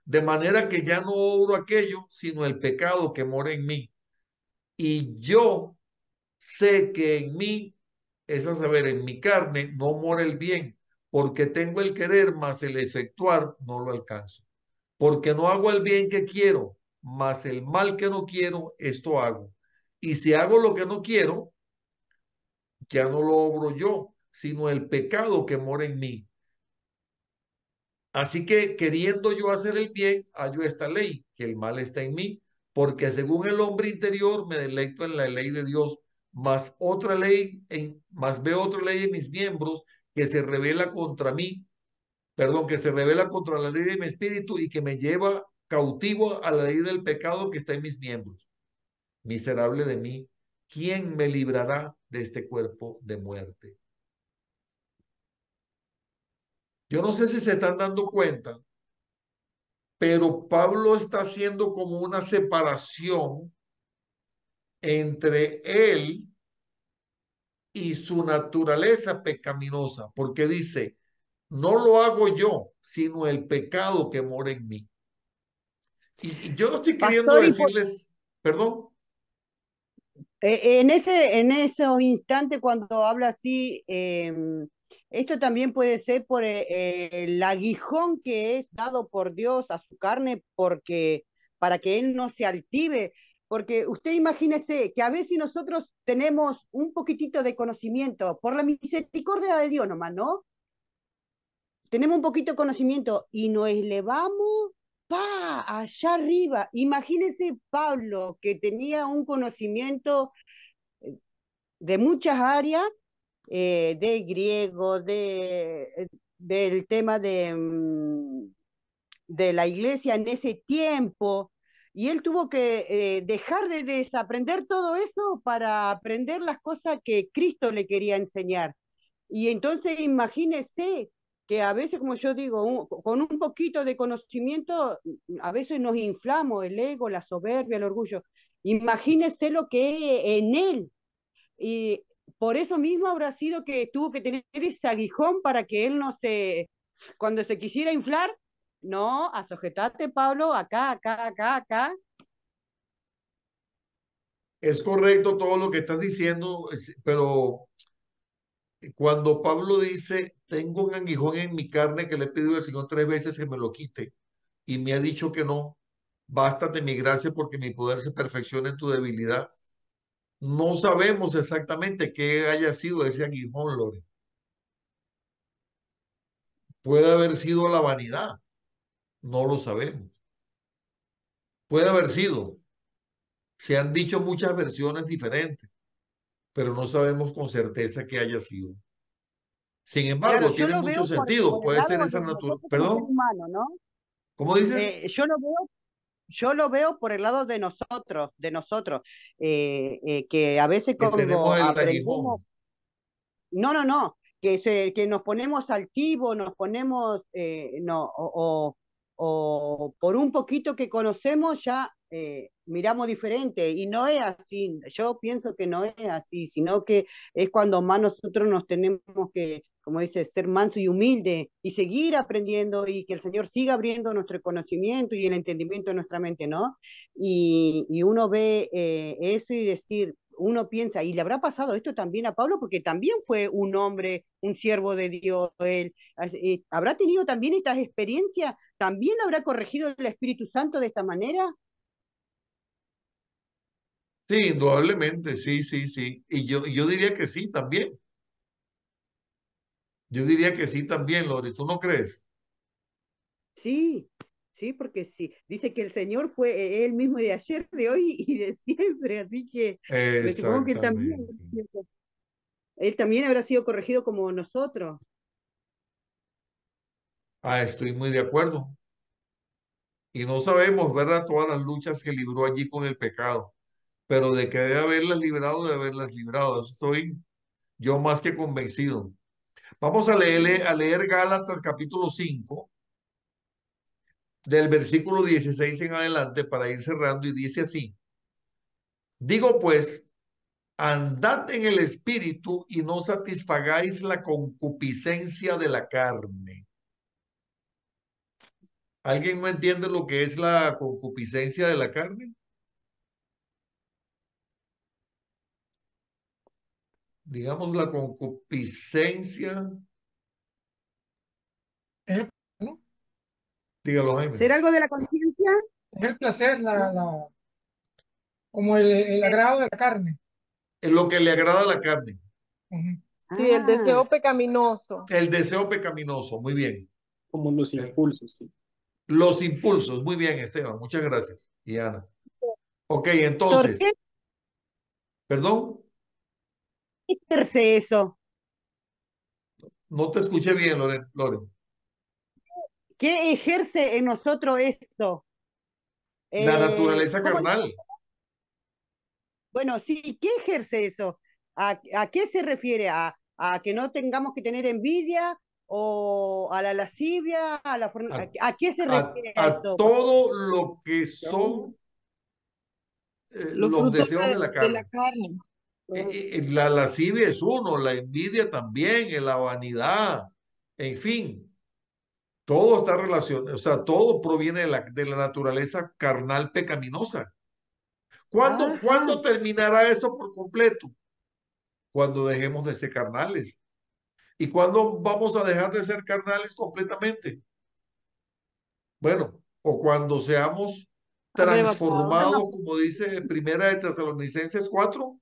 De manera que ya no obro aquello, sino el pecado que mora en mí. Y yo sé que en mí, es a saber, en mi carne, no mora el bien, porque tengo el querer, mas el efectuar no lo alcanzo. Porque no hago el bien que quiero, mas el mal que no quiero, esto hago. Y si hago lo que no quiero, ya no lo obro yo, sino el pecado que mora en mí. Así que queriendo yo hacer el bien, hallo esta ley, que el mal está en mí, porque según el hombre interior me deleito en la ley de Dios, más veo otra ley en mis miembros que se revela contra mí, perdón, que se revela contra la ley de mi espíritu y que me lleva cautivo a la ley del pecado que está en mis miembros. Miserable de mí, ¿quién me librará de este cuerpo de muerte? Yo no sé si se están dando cuenta, pero Pablo está haciendo como una separación entre él y su naturaleza pecaminosa, porque dice, no lo hago yo, sino el pecado que mora en mí. Y yo no estoy queriendo Pastor, decirles, perdón, en esos instantes cuando habla así, esto también puede ser por el aguijón que es dado por Dios a su carne para que Él no se altive. Porque usted imagínese que a veces nosotros tenemos un poquitito de conocimiento por la misericordia de Dios nomás, ¿no? Tenemos un poquito de conocimiento y nos elevamos allá arriba. Imagínese Pablo, que tenía un conocimiento de muchas áreas, de griego, del tema de la iglesia en ese tiempo, y él tuvo que dejar de desaprender todo eso para aprender las cosas que Cristo le quería enseñar. Y entonces imagínese que a veces, como yo digo, con un poquito de conocimiento, a veces nos inflamos el ego, la soberbia, el orgullo. Imagínese lo que en él. Y por eso mismo habrá sido que tuvo que tener ese aguijón para que él no se, cuando se quisiera inflar, no, a sujetarte, Pablo, acá, acá, acá, acá. es correcto todo lo que estás diciendo, pero cuando Pablo dice, tengo un aguijón en mi carne que le he pedido al Señor 3 veces que me lo quite y me ha dicho que no, bástate mi gracia porque mi poder se perfecciona en tu debilidad. No sabemos exactamente qué haya sido ese aguijón, Lore. Puede haber sido la vanidad, no lo sabemos. Puede haber sido. Se han dicho muchas versiones diferentes, pero no sabemos con certeza qué haya sido. Sin Claro, embargo, yo tiene lo mucho veo sentido. por el Puede ser lado esa de naturaleza. nosotros como ser ¿Perdón? humano, ¿no? ¿Cómo dices? Yo lo veo por el lado de nosotros, que a veces Que cuando tenemos el aprendemos. aguijón. No, no, no, que nos ponemos altivos, nos ponemos, no, o por un poquito que conocemos ya miramos diferente, y no es así. Yo pienso que no es así, sino que es cuando más nosotros nos tenemos que, como dice, ser manso y humilde y seguir aprendiendo, y que el Señor siga abriendo nuestro conocimiento y el entendimiento de nuestra mente, ¿no? Y uno ve eso y decir, uno piensa, ¿y le habrá pasado esto también a Pablo? Porque también fue un hombre, un siervo de Dios, él. ¿Habrá tenido también estas experiencias? ¿También habrá corregido el Espíritu Santo de esta manera? Sí, indudablemente, sí, sí, sí. Y yo diría que sí también. Yo diría que sí también, Lore. ¿Tú no crees? Sí, sí, porque sí. Dice que el Señor fue él mismo de ayer, de hoy y de siempre, así que me supongo que Exactamente. él también habrá sido corregido como nosotros. Ah, estoy muy de acuerdo. Y no sabemos, ¿verdad? Todas las luchas que libró allí con el pecado. Pero de que debe haberlas librado, debe haberlas librado. Eso estoy yo más que convencido. Vamos Sí. a leer Gálatas capítulo 5 del versículo 16 en adelante para ir cerrando y dice así. Digo pues, andad en el espíritu y no satisfagáis la concupiscencia de la carne. ¿Alguien no entiende lo que es la concupiscencia de la carne? Digamos la concupiscencia. ¿no? Dígalo, Jaime. ¿Será algo de la conciencia? Es el placer, como el agrado de la carne. Es lo que le agrada a la carne. Ujú. Sí, el deseo Ah, pecaminoso. El deseo pecaminoso, muy bien. como los El- impulsos, sí. los impulsos, muy bien, Esteban. Muchas gracias. Y Ana. Ok, ¿por entonces, qué perdón, ejerce eso? no te escuché bien, Loren. ¿Qué ejerce en nosotros esto? La naturaleza ¿Cómo? carnal. Bueno, sí, ¿qué ejerce eso? ¿A qué se refiere? ¿A que no tengamos que tener envidia o a la lascivia? A, ¿A qué se refiere a a eso? todo lo que No, son Los los frutos deseos de la de la carne. carne. La lascivia es uno, la envidia también, la vanidad, en fin, todo está relacionado, o sea, todo proviene de la naturaleza carnal pecaminosa. Ajá. ¿Cuándo terminará eso por completo? Cuando dejemos de ser carnales. ¿Y cuándo vamos a dejar de ser carnales completamente? Bueno, o cuando seamos Arrebatado. transformados, como dice Primera de Tesalonicenses 4,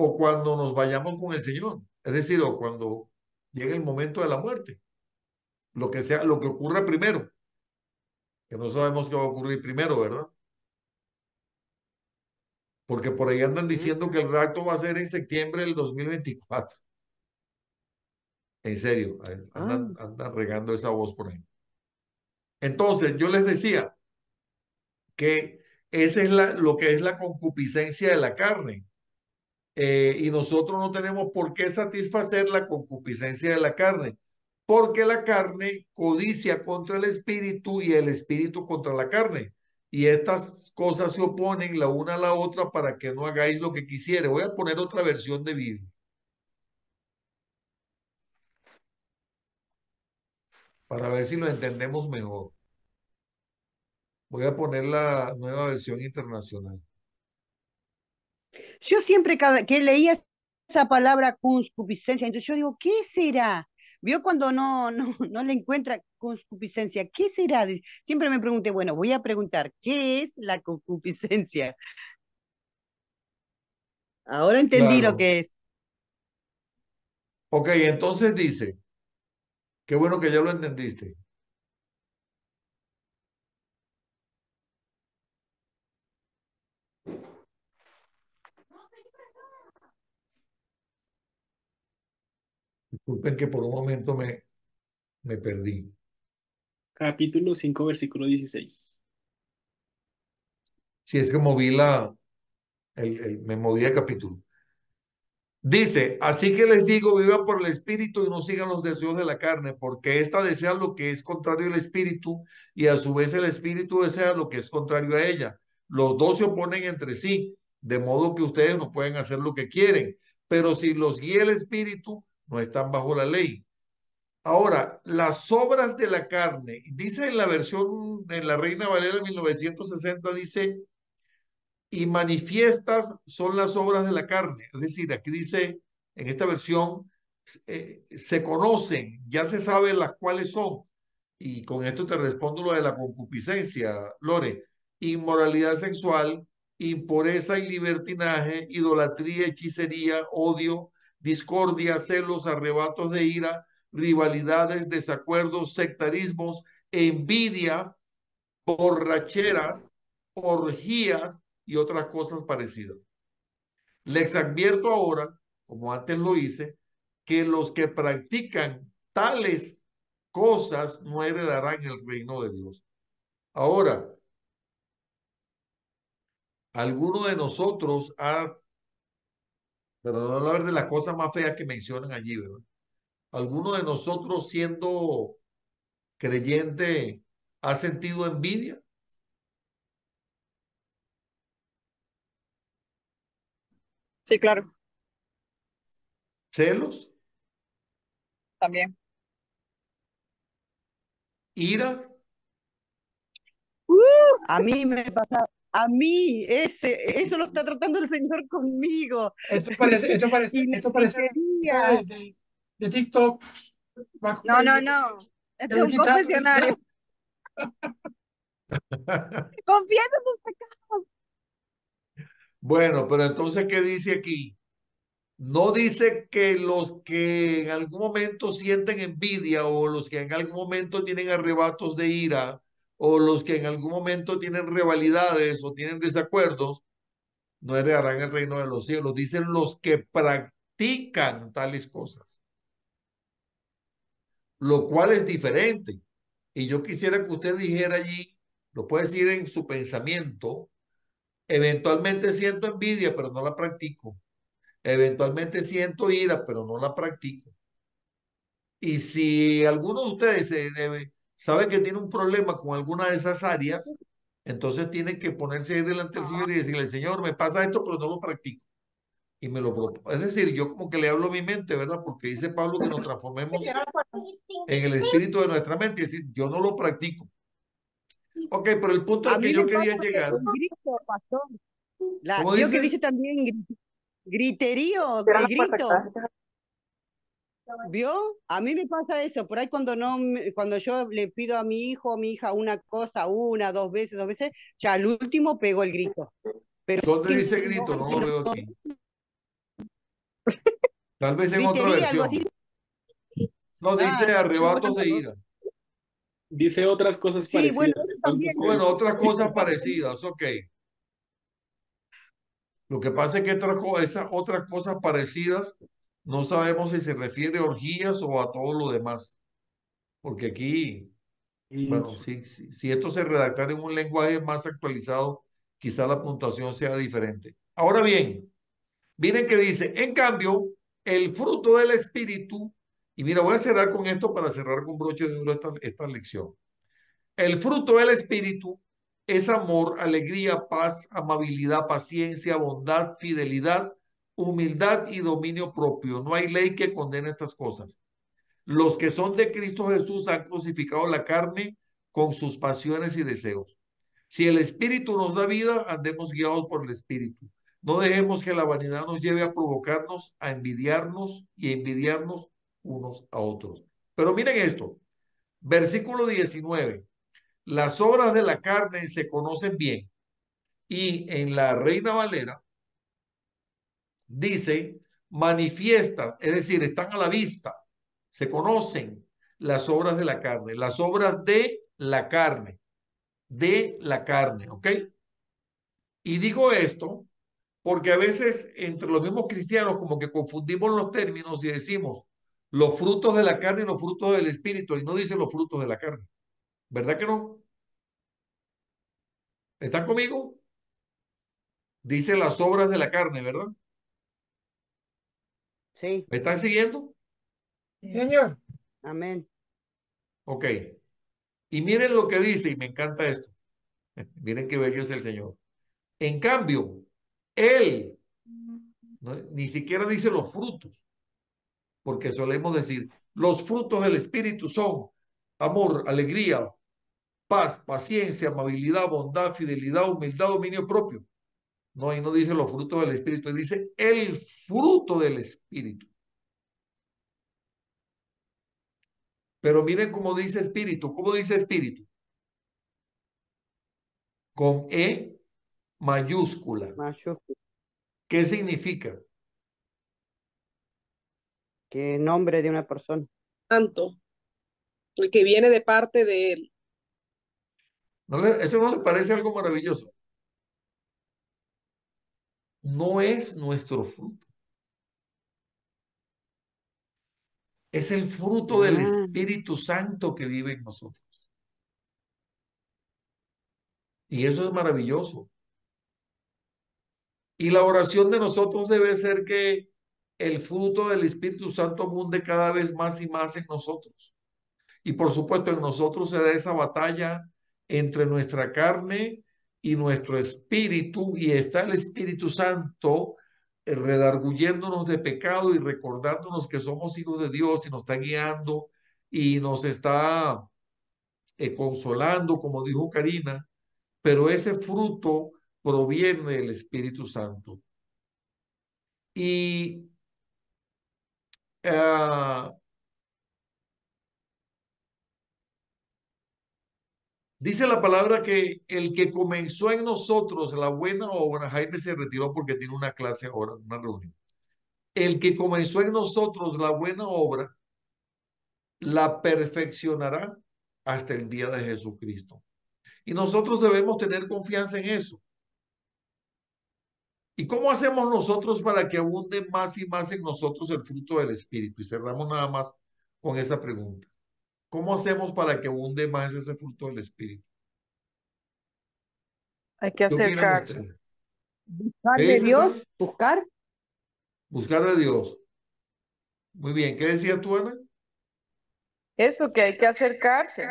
o cuando nos vayamos con el Señor. Es decir, o cuando llegue el momento de la muerte. Lo que sea, lo que ocurra primero. Que no sabemos qué va a ocurrir primero, ¿verdad? Porque por ahí andan diciendo que el rapto va a ser en septiembre del 2024. En serio, Ah, andan regando esa voz por ahí. Entonces, yo les decía que esa es lo que es la concupiscencia de la carne. Y nosotros no tenemos por qué satisfacer la concupiscencia de la carne, porque la carne codicia contra el espíritu y el espíritu contra la carne. Y estas cosas se oponen la una a la otra para que no hagáis lo que quisiere. Voy a poner otra versión de Biblia para ver si lo entendemos mejor. Voy a poner la nueva versión internacional. yo siempre que leía esa palabra concupiscencia, entonces yo digo, ¿qué será? ¿Vio cuando no le encuentra concupiscencia? ¿Qué será? Siempre me pregunté, bueno, voy a preguntar, ¿qué es la concupiscencia? Ahora entendí lo Claro. que es. Ok, entonces dice, qué bueno que ya lo entendiste. Disculpen que por un momento me perdí. capítulo 5 versículo 16. Si es que moví me moví el capítulo. Dice, así que les digo, vivan por el espíritu y no sigan los deseos de la carne, porque ésta desea lo que es contrario al espíritu y a su vez el espíritu desea lo que es contrario a ella. Los dos se oponen entre sí, de modo que ustedes no pueden hacer lo que quieren, pero si los guía el espíritu, no están bajo la ley. Ahora, las obras de la carne, dice en la versión, en la Reina Valera 1960, dice y manifiestas son las obras de la carne. Es decir, aquí dice, en esta versión, se conocen, ya se sabe las cuales son. Y con esto te respondo lo de la concupiscencia, Lore. Inmoralidad sexual, impureza y libertinaje, idolatría, hechicería, odio, discordia, celos, arrebatos de ira, rivalidades, desacuerdos, sectarismos, envidia, borracheras, orgías y otras cosas parecidas. Les advierto ahora, como antes lo hice, que los que practican tales cosas no heredarán el reino de Dios. Ahora, alguno de nosotros ha, pero no hablar de las cosas más feas que mencionan allí, ¿verdad? Alguno de nosotros siendo creyente ha sentido envidia, Sí, claro, celos, también. ira. A mí me pasa, a mí, eso lo está tratando el Señor conmigo. Y la Esto parece gritería. de TikTok. No, no, Te no. Este es voy un quitando. confesionario. Confiesa tus pecados. Bueno, pero entonces, ¿qué dice aquí? No dice que los que en algún momento sienten envidia o los que en algún momento tienen arrebatos de ira o los que en algún momento tienen rivalidades o tienen desacuerdos, no heredarán el reino de los cielos. Dicen los que practican tales cosas, lo cual es diferente. Y yo quisiera que usted dijera allí, lo puede decir en su pensamiento, eventualmente siento envidia, pero no la practico. Eventualmente siento ira, pero no la practico. Y si alguno de ustedes sabe que tiene un problema con alguna de esas áreas, entonces tiene que ponerse ahí delante del Señor y decirle, Señor, me pasa esto, pero no lo practico. Y me lo propongo. Es decir, yo como que le hablo a mi mente, ¿verdad? Porque dice Pablo que nos transformemos en el espíritu de nuestra mente. Es decir, yo no lo practico. Ok, pero el punto A al que mí yo me quería pasa llegar, el grito, pastor. ¿cómo Vio que dice? dice también griterío, Cierra el la puerta, grito. ¿Vio? A mí me pasa eso. Por ahí cuando no, cuando yo le pido a mi hijo o a mi hija una cosa, una, dos veces, ya al último pego el grito. Pero ¿Dónde que dice no, grito? No lo veo aquí. Tal vez en otra gritería, algo así. versión. No, dice Ah, estoy arrebatos de buscando. ira. Dice otras cosas Sí, bueno, parecidas. eso De pronto también. usted Bueno, dice, otras cosas parecidas, ok. Lo que pasa es que esas otras cosas parecidas no sabemos si se refiere a orgías o a todo lo demás. Porque aquí, bueno, "Mm, si esto se redactara en un lenguaje más actualizado, quizá la puntuación sea diferente. Ahora bien, miren que dice, en cambio, el fruto del espíritu, y mira, voy a cerrar con esto para cerrar con broche de oro esta lección. El fruto del Espíritu es amor, alegría, paz, amabilidad, paciencia, bondad, fidelidad, humildad y dominio propio. No hay ley que condene estas cosas. Los que son de Cristo Jesús han crucificado la carne con sus pasiones y deseos. Si el Espíritu nos da vida, andemos guiados por el Espíritu. No dejemos que la vanidad nos lleve a provocarnos, a envidiarnos y a envidiarnos unos a otros. Pero miren esto, versículo 19. Las obras de la carne se conocen bien y en la Reina Valera dice manifiestas, es decir, están a la vista, se conocen las obras de la carne, las obras de la carne, ¿ok? Y digo esto porque a veces entre los mismos cristianos como que confundimos los términos y decimos los frutos de la carne y los frutos del espíritu y no dice los frutos de la carne, ¿verdad que no? ¿Están conmigo? Dice las obras de la carne, ¿verdad? Sí, ¿Me están siguiendo? Sí, señor. amén. Ok. Y miren lo que dice, y me encanta esto. Miren qué bello es el Señor. En cambio, Él ni siquiera dice los frutos, porque solemos decir, los frutos del Espíritu son amor, alegría, paz, paciencia, amabilidad, bondad, fidelidad, humildad, dominio propio. No, ahí no dice los frutos del Espíritu, dice el fruto del Espíritu. Pero miren cómo dice Espíritu. ¿Cómo dice Espíritu? Con E mayúscula. Mayo, ¿Qué significa? que nombre de una persona. Santo, el que viene de parte de él. ¿Eso no les parece algo maravilloso? No es nuestro fruto, es el fruto del Ah, Espíritu Santo que vive en nosotros. Y eso es maravilloso. Y la oración de nosotros debe ser que el fruto del Espíritu Santo abunde cada vez más y más en nosotros. Y por supuesto, en nosotros se da esa batalla entre nuestra carne y nuestro espíritu, y está el Espíritu Santo redarguyéndonos de pecado y recordándonos que somos hijos de Dios y nos está guiando y nos está consolando, como dijo Karina, pero ese fruto proviene del Espíritu Santo. Y uh, Dice la palabra que el que comenzó en nosotros la buena obra, Jaime se retiró porque tiene una clase ahora, una reunión. El que comenzó en nosotros la buena obra, la perfeccionará hasta el día de Jesucristo. Y nosotros debemos tener confianza en eso. ¿Y cómo hacemos nosotros para que abunde más y más en nosotros el fruto del Espíritu? Y cerramos nada más con esa pregunta. ¿Cómo hacemos para que abunde más ese fruto del Espíritu? Hay que ¿Qué opinan acercarse. ustedes? Buscar ¿Qué de dices, Ana? Dios, buscar. Buscar de Dios. Muy bien. ¿Qué decías tú, Ana? Eso, que hay que acercarse.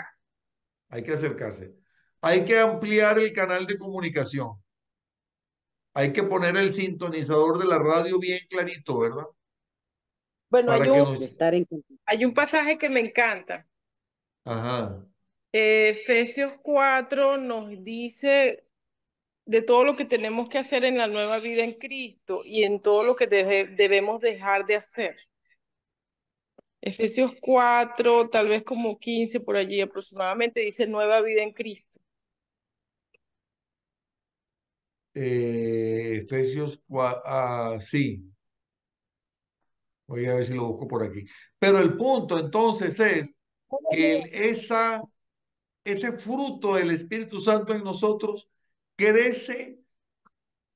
Hay que acercarse. Hay que ampliar el canal de comunicación. Hay que poner el sintonizador de la radio bien clarito, ¿verdad? Bueno, Para que nos... Estar en hay un pasaje que me encanta. Ajá. Efesios 4 nos dice de todo lo que tenemos que hacer en la nueva vida en Cristo y en todo lo que debemos dejar de hacer. Efesios 4, tal vez como 15 por allí aproximadamente, dice nueva vida en Cristo. Efesios 4, sí. Voy a ver si lo busco por aquí. Pero el punto entonces es que ese fruto del Espíritu Santo en nosotros crece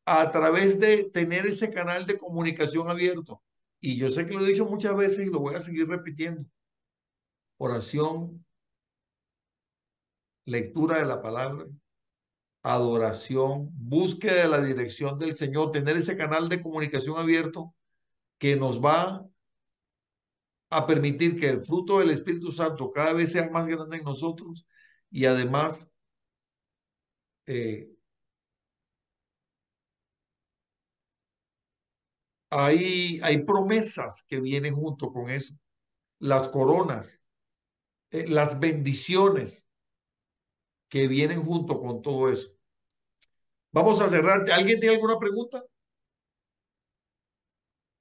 a través de tener ese canal de comunicación abierto. Y yo sé que lo he dicho muchas veces y lo voy a seguir repitiendo. Oración, lectura de la palabra, adoración, búsqueda de la dirección del Señor, tener ese canal de comunicación abierto que nos va a permitir que el fruto del Espíritu Santo cada vez sea más grande en nosotros y además eh, hay promesas que vienen junto con eso, las coronas, las bendiciones que vienen junto con todo eso. Vamos a cerrar. ¿Alguien tiene alguna pregunta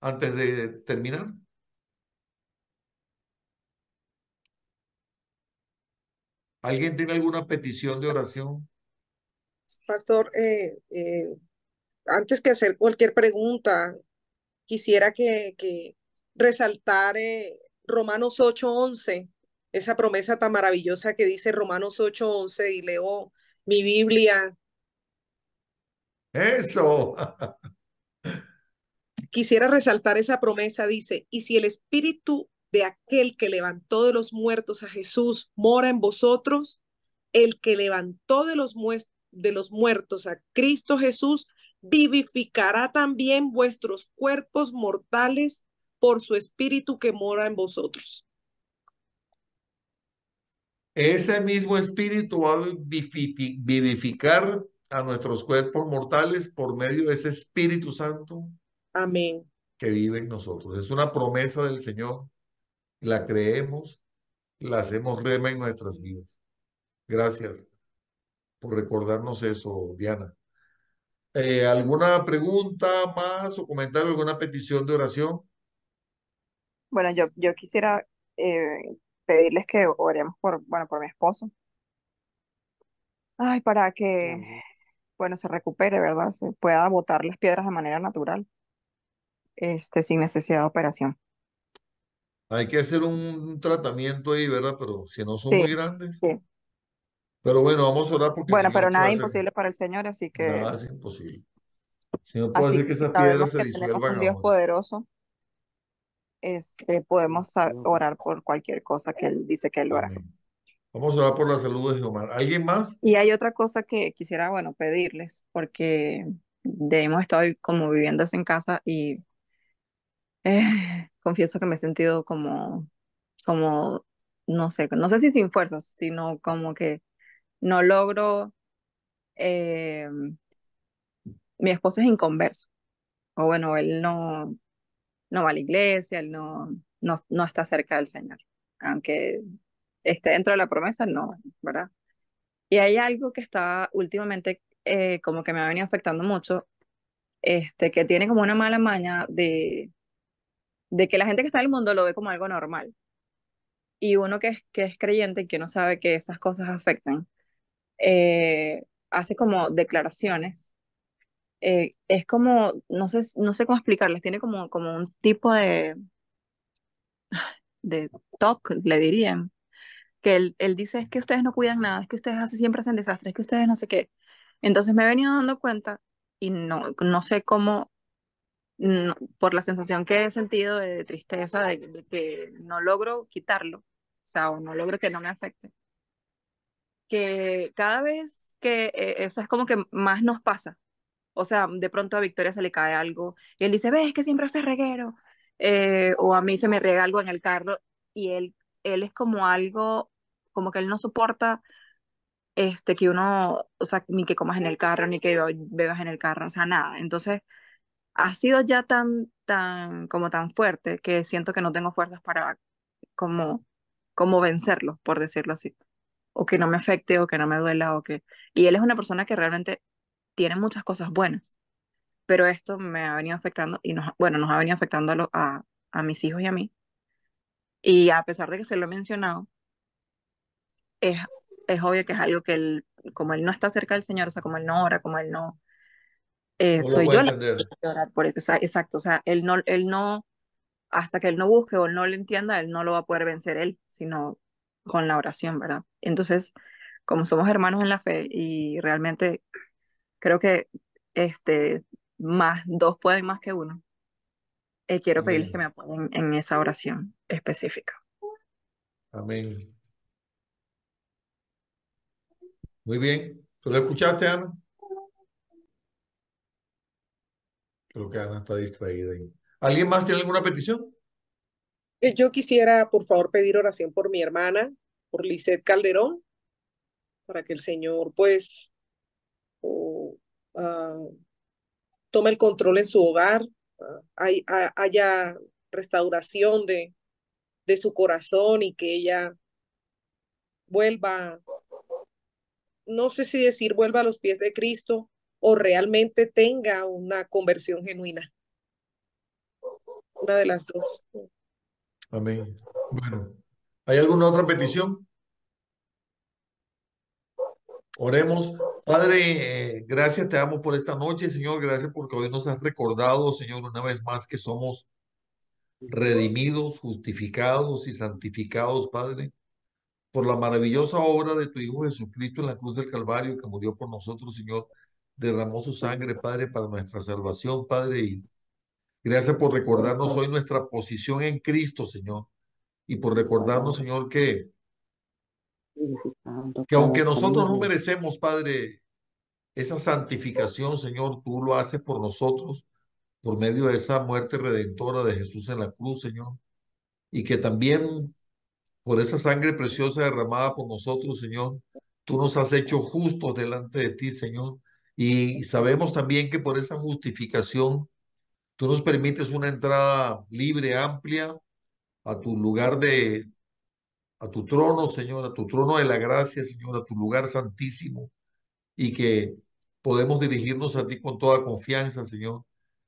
antes de terminar? ¿Alguien tiene alguna petición de oración? Pastor, antes que hacer cualquier pregunta, quisiera que resaltar Romanos 8:11, esa promesa tan maravillosa que dice Romanos 8:11, y leo mi Biblia. Eso. Quisiera resaltar esa promesa, dice, y si el espíritu de aquel que levantó de los muertos a Jesús mora en vosotros, el que levantó de los muertos a Cristo Jesús, vivificará también vuestros cuerpos mortales por su espíritu que mora en vosotros. Ese mismo espíritu va a vivificar a nuestros cuerpos mortales por medio de ese Espíritu Santo Amén. que vive en nosotros. Es una promesa del Señor. La creemos, la hacemos rema en nuestras vidas. Gracias por recordarnos eso, Diana. ¿Alguna pregunta más o comentario, alguna petición de oración? Bueno, yo quisiera pedirles que oremos por mi esposo. Ay, para que, Amén. bueno, se recupere, ¿verdad? Se pueda botar las piedras de manera natural, sin necesidad de operación. Hay que hacer un tratamiento ahí, ¿verdad? Pero si no son Sí, muy grandes. sí. Pero bueno, vamos a orar porque el Bueno, Señor pero puede nada hacer. imposible para el Señor, Nada es imposible. El Señor puede hacer que que esas sabemos piedras se que tenemos disuelvan un Dios ahora. poderoso, podemos No, orar por cualquier cosa que Él dice que Él lo hará. Amén. Vamos a orar por la salud de Jehová. ¿Alguien más? Y hay otra cosa que quisiera, bueno, pedirles, porque hemos estado como viviendo eso en casa y confieso que me he sentido como, no sé si sin fuerzas, sino como que no logro, eh, mi esposo es inconverso, o bueno, él no va a la iglesia, él no está cerca del Señor, aunque esté dentro de la promesa, no, ¿verdad? Y hay algo que está últimamente como que me ha venido afectando mucho, que tiene como una mala maña de que la gente que está en el mundo lo ve como algo normal. Y uno que es creyente y que no sabe que esas cosas afectan, hace como declaraciones. Es como, no sé cómo explicarles, tiene como un tipo de talk, le dirían, que él dice es que ustedes no cuidan nada, es que ustedes siempre hacen desastres, es que ustedes no sé qué. Entonces me he venido dando cuenta y no sé cómo, por la sensación que he sentido de tristeza, de que no logro quitarlo, o sea, o no logro que no me afecte, que cada vez que, o sea, es como que más nos pasa. O sea, de pronto a Victoria se le cae algo y él dice, ves que siempre hace reguero. O a mí se me riega algo en el carro y él es como algo, como que él no soporta que uno, o sea, ni que comas en el carro, ni que bebas en el carro, o sea, nada. Entonces, ha sido ya como tan fuerte que siento que no tengo fuerzas para como, como vencerlo, por decirlo así. O que no me afecte, o que no me duela, o que... Y él es una persona que realmente tiene muchas cosas buenas, pero esto me ha venido afectando y bueno, nos ha venido afectando a mis hijos y a mí. Y a pesar de que se lo he mencionado, es, es obvio que es algo que él, como él no está cerca del Señor, o sea, como él no ora, como él no, No lo soy puede yo la que entender. tiene que orar por eso. Exacto, o sea, él no, hasta que él no busque o no lo entienda, él no lo va a poder vencer él, sino con la oración, ¿verdad? Entonces, como somos hermanos en la fe y realmente creo que este, más, dos pueden más que uno, quiero pedirles que Amén. me apoyen en esa oración específica. Amén. Muy bien. ¿Tú lo escuchaste, Ana? Creo que Ana está distraída ahí. ¿Alguien más tiene alguna petición? Yo quisiera, por favor, pedir oración por mi hermana, por Lisette Calderón, para que el Señor, pues, oh, ah, tome el control en su hogar, haya restauración de su corazón y que ella vuelva, no sé si decir vuelva a los pies de Cristo o realmente tenga una conversión genuina, una de las dos. Amén. Bueno, ¿hay alguna otra petición? Oremos. Padre, gracias te damos por esta noche, Señor. Gracias porque hoy nos has recordado, Señor, una vez más que somos redimidos, justificados y santificados, Padre, por la maravillosa obra de tu Hijo Jesucristo en la cruz del Calvario que murió por nosotros, Señor. Derramó su sangre, Padre, para nuestra salvación, Padre. Y gracias por recordarnos hoy nuestra posición en Cristo, Señor. Y por recordarnos, Señor, que aunque nosotros no merecemos, Padre, esa santificación, Señor, tú lo haces por nosotros, por medio de esa muerte redentora de Jesús en la cruz, Señor. Y que también por esa sangre preciosa derramada por nosotros, Señor, tú nos has hecho justos delante de ti, Señor. Y sabemos también que por esa justificación, tú nos permites una entrada libre, amplia, a tu lugar a tu trono, Señor, a tu trono de la gracia, Señor, a tu lugar santísimo, y que podemos dirigirnos a ti con toda confianza, Señor,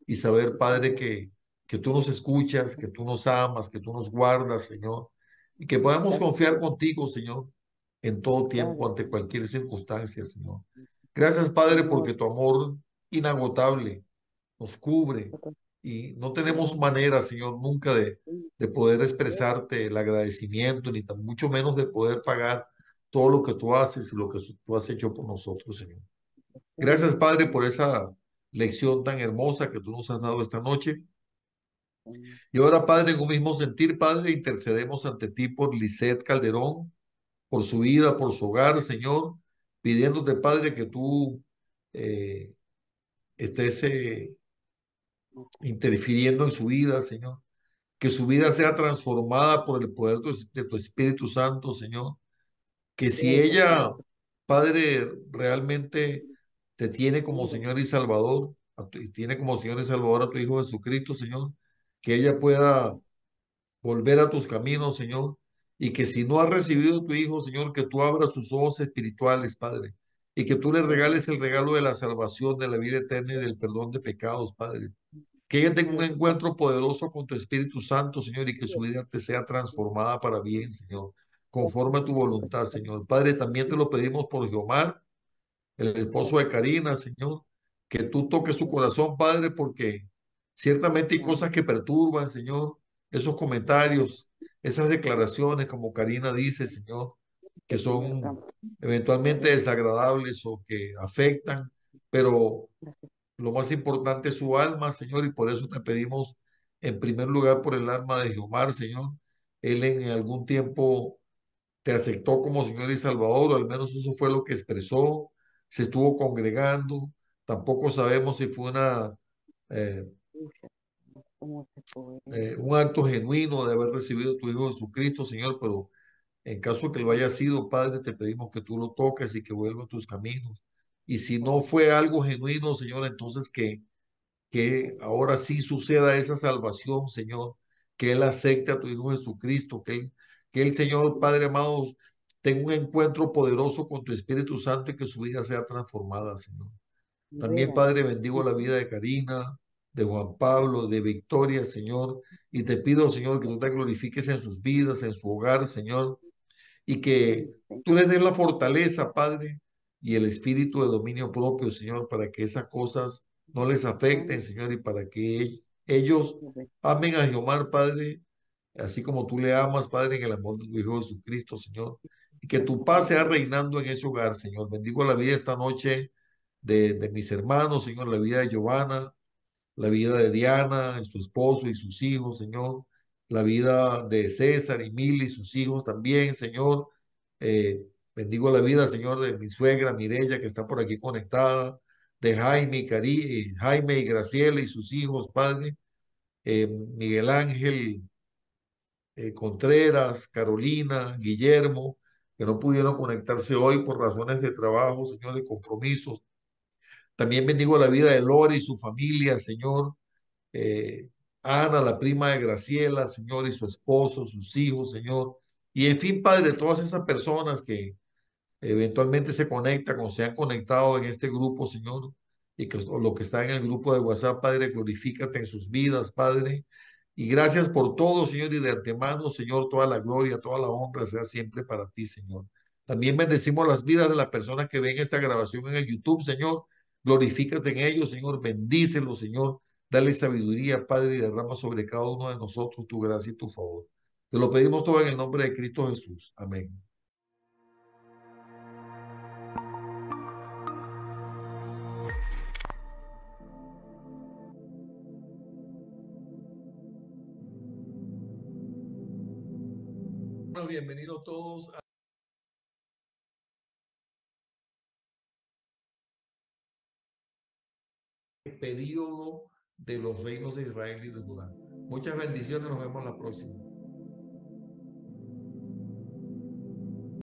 y saber, Padre, que tú nos escuchas, que tú nos amas, que tú nos guardas, Señor, y que podamos confiar contigo, Señor, en todo tiempo, ante cualquier circunstancia, Señor. Gracias, Padre, porque tu amor inagotable nos cubre y no tenemos manera, Señor, nunca de poder expresarte el agradecimiento, ni tan mucho menos de poder pagar todo lo que tú haces y lo que tú has hecho por nosotros, Señor. Gracias, Padre, por esa lección tan hermosa que tú nos has dado esta noche. Y ahora, Padre, en un mismo sentir, Padre, intercedemos ante ti por Lisette Calderón, por su vida, por su hogar, Señor, pidiéndote, Padre, que tú eh, estés interfiriendo en su vida, Señor. Que su vida sea transformada por el poder de tu Espíritu Santo, Señor. Que si ella, Padre, realmente te tiene como Señor y Salvador, y tiene como Señor y Salvador a tu Hijo Jesucristo, Señor, que ella pueda volver a tus caminos, Señor, y que si no ha recibido a tu Hijo, Señor, que tú abras sus ojos espirituales, Padre, y que tú le regales el regalo de la salvación, de la vida eterna y del perdón de pecados, Padre. Que ella tenga un encuentro poderoso con tu Espíritu Santo, Señor, y que su vida te sea transformada para bien, Señor. conforme a tu voluntad, Señor. Padre, también te lo pedimos por Geomar, el esposo de Karina, Señor, que tú toques su corazón, Padre, porque ciertamente hay cosas que perturban, Señor, esos comentarios, esas declaraciones, como Karina dice, Señor, que son eventualmente desagradables o que afectan, pero lo más importante es su alma, Señor, y por eso te pedimos en primer lugar por el alma de Geomar, Señor. Él en algún tiempo te aceptó como Señor y Salvador, o al menos eso fue lo que expresó, se estuvo congregando, tampoco sabemos si fue eh, un acto genuino de haber recibido a tu Hijo Jesucristo, Señor, pero en caso de que lo haya sido, Padre, te pedimos que tú lo toques y que vuelva a tus caminos. Y si no fue algo genuino, Señor, entonces que ahora sí suceda esa salvación, Señor, que Él acepte a tu Hijo Jesucristo, que el Señor, Padre amado, tenga un encuentro poderoso con tu Espíritu Santo y que su vida sea transformada, Señor. También, Padre, bendigo la vida de Karina, de Juan Pablo, de Victoria, Señor, y te pido, Señor, que tú te glorifiques en sus vidas, en su hogar, Señor, y que tú les des la fortaleza, Padre, y el espíritu de dominio propio, Señor, para que esas cosas no les afecten, Señor, y para que ellos amen a Jehová, Padre, así como tú le amas, Padre, en el amor de tu Hijo Jesucristo, Señor, y que tu paz sea reinando en ese hogar, Señor. Bendigo la vida esta noche de mis hermanos, Señor, la vida de Giovanna, la vida de Diana, su esposo y sus hijos, Señor, la vida de César y Mil y sus hijos también, Señor. Bendigo la vida, Señor, de mi suegra Mirella, que está por aquí conectada, de Jaime y Graciela y sus hijos, Padre, Miguel Ángel Contreras, Carolina, Guillermo, que no pudieron conectarse hoy por razones de trabajo, Señor, de compromisos. También bendigo la vida de Lore y su familia, Señor, eh, Ana, la prima de Graciela, Señor, y su esposo, sus hijos, Señor. Y en fin, Padre, todas esas personas que eventualmente se conectan o se han conectado en este grupo, Señor, y que o lo que está en el grupo de WhatsApp, Padre, glorifícate en sus vidas, Padre. Y gracias por todo, Señor, y de antemano, Señor, toda la gloria, toda la honra sea siempre para ti, Señor. También bendecimos las vidas de las personas que ven esta grabación en el YouTube, Señor. Glorifícate en ellos, Señor. Bendícelos, Señor. Dale sabiduría, Padre, y derrama sobre cada uno de nosotros tu gracia y tu favor. Te lo pedimos todo en el nombre de Cristo Jesús. Amén. Bueno, bienvenidos todos al periodo de los reinos de Israel y de Judá. Muchas bendiciones, nos vemos la próxima.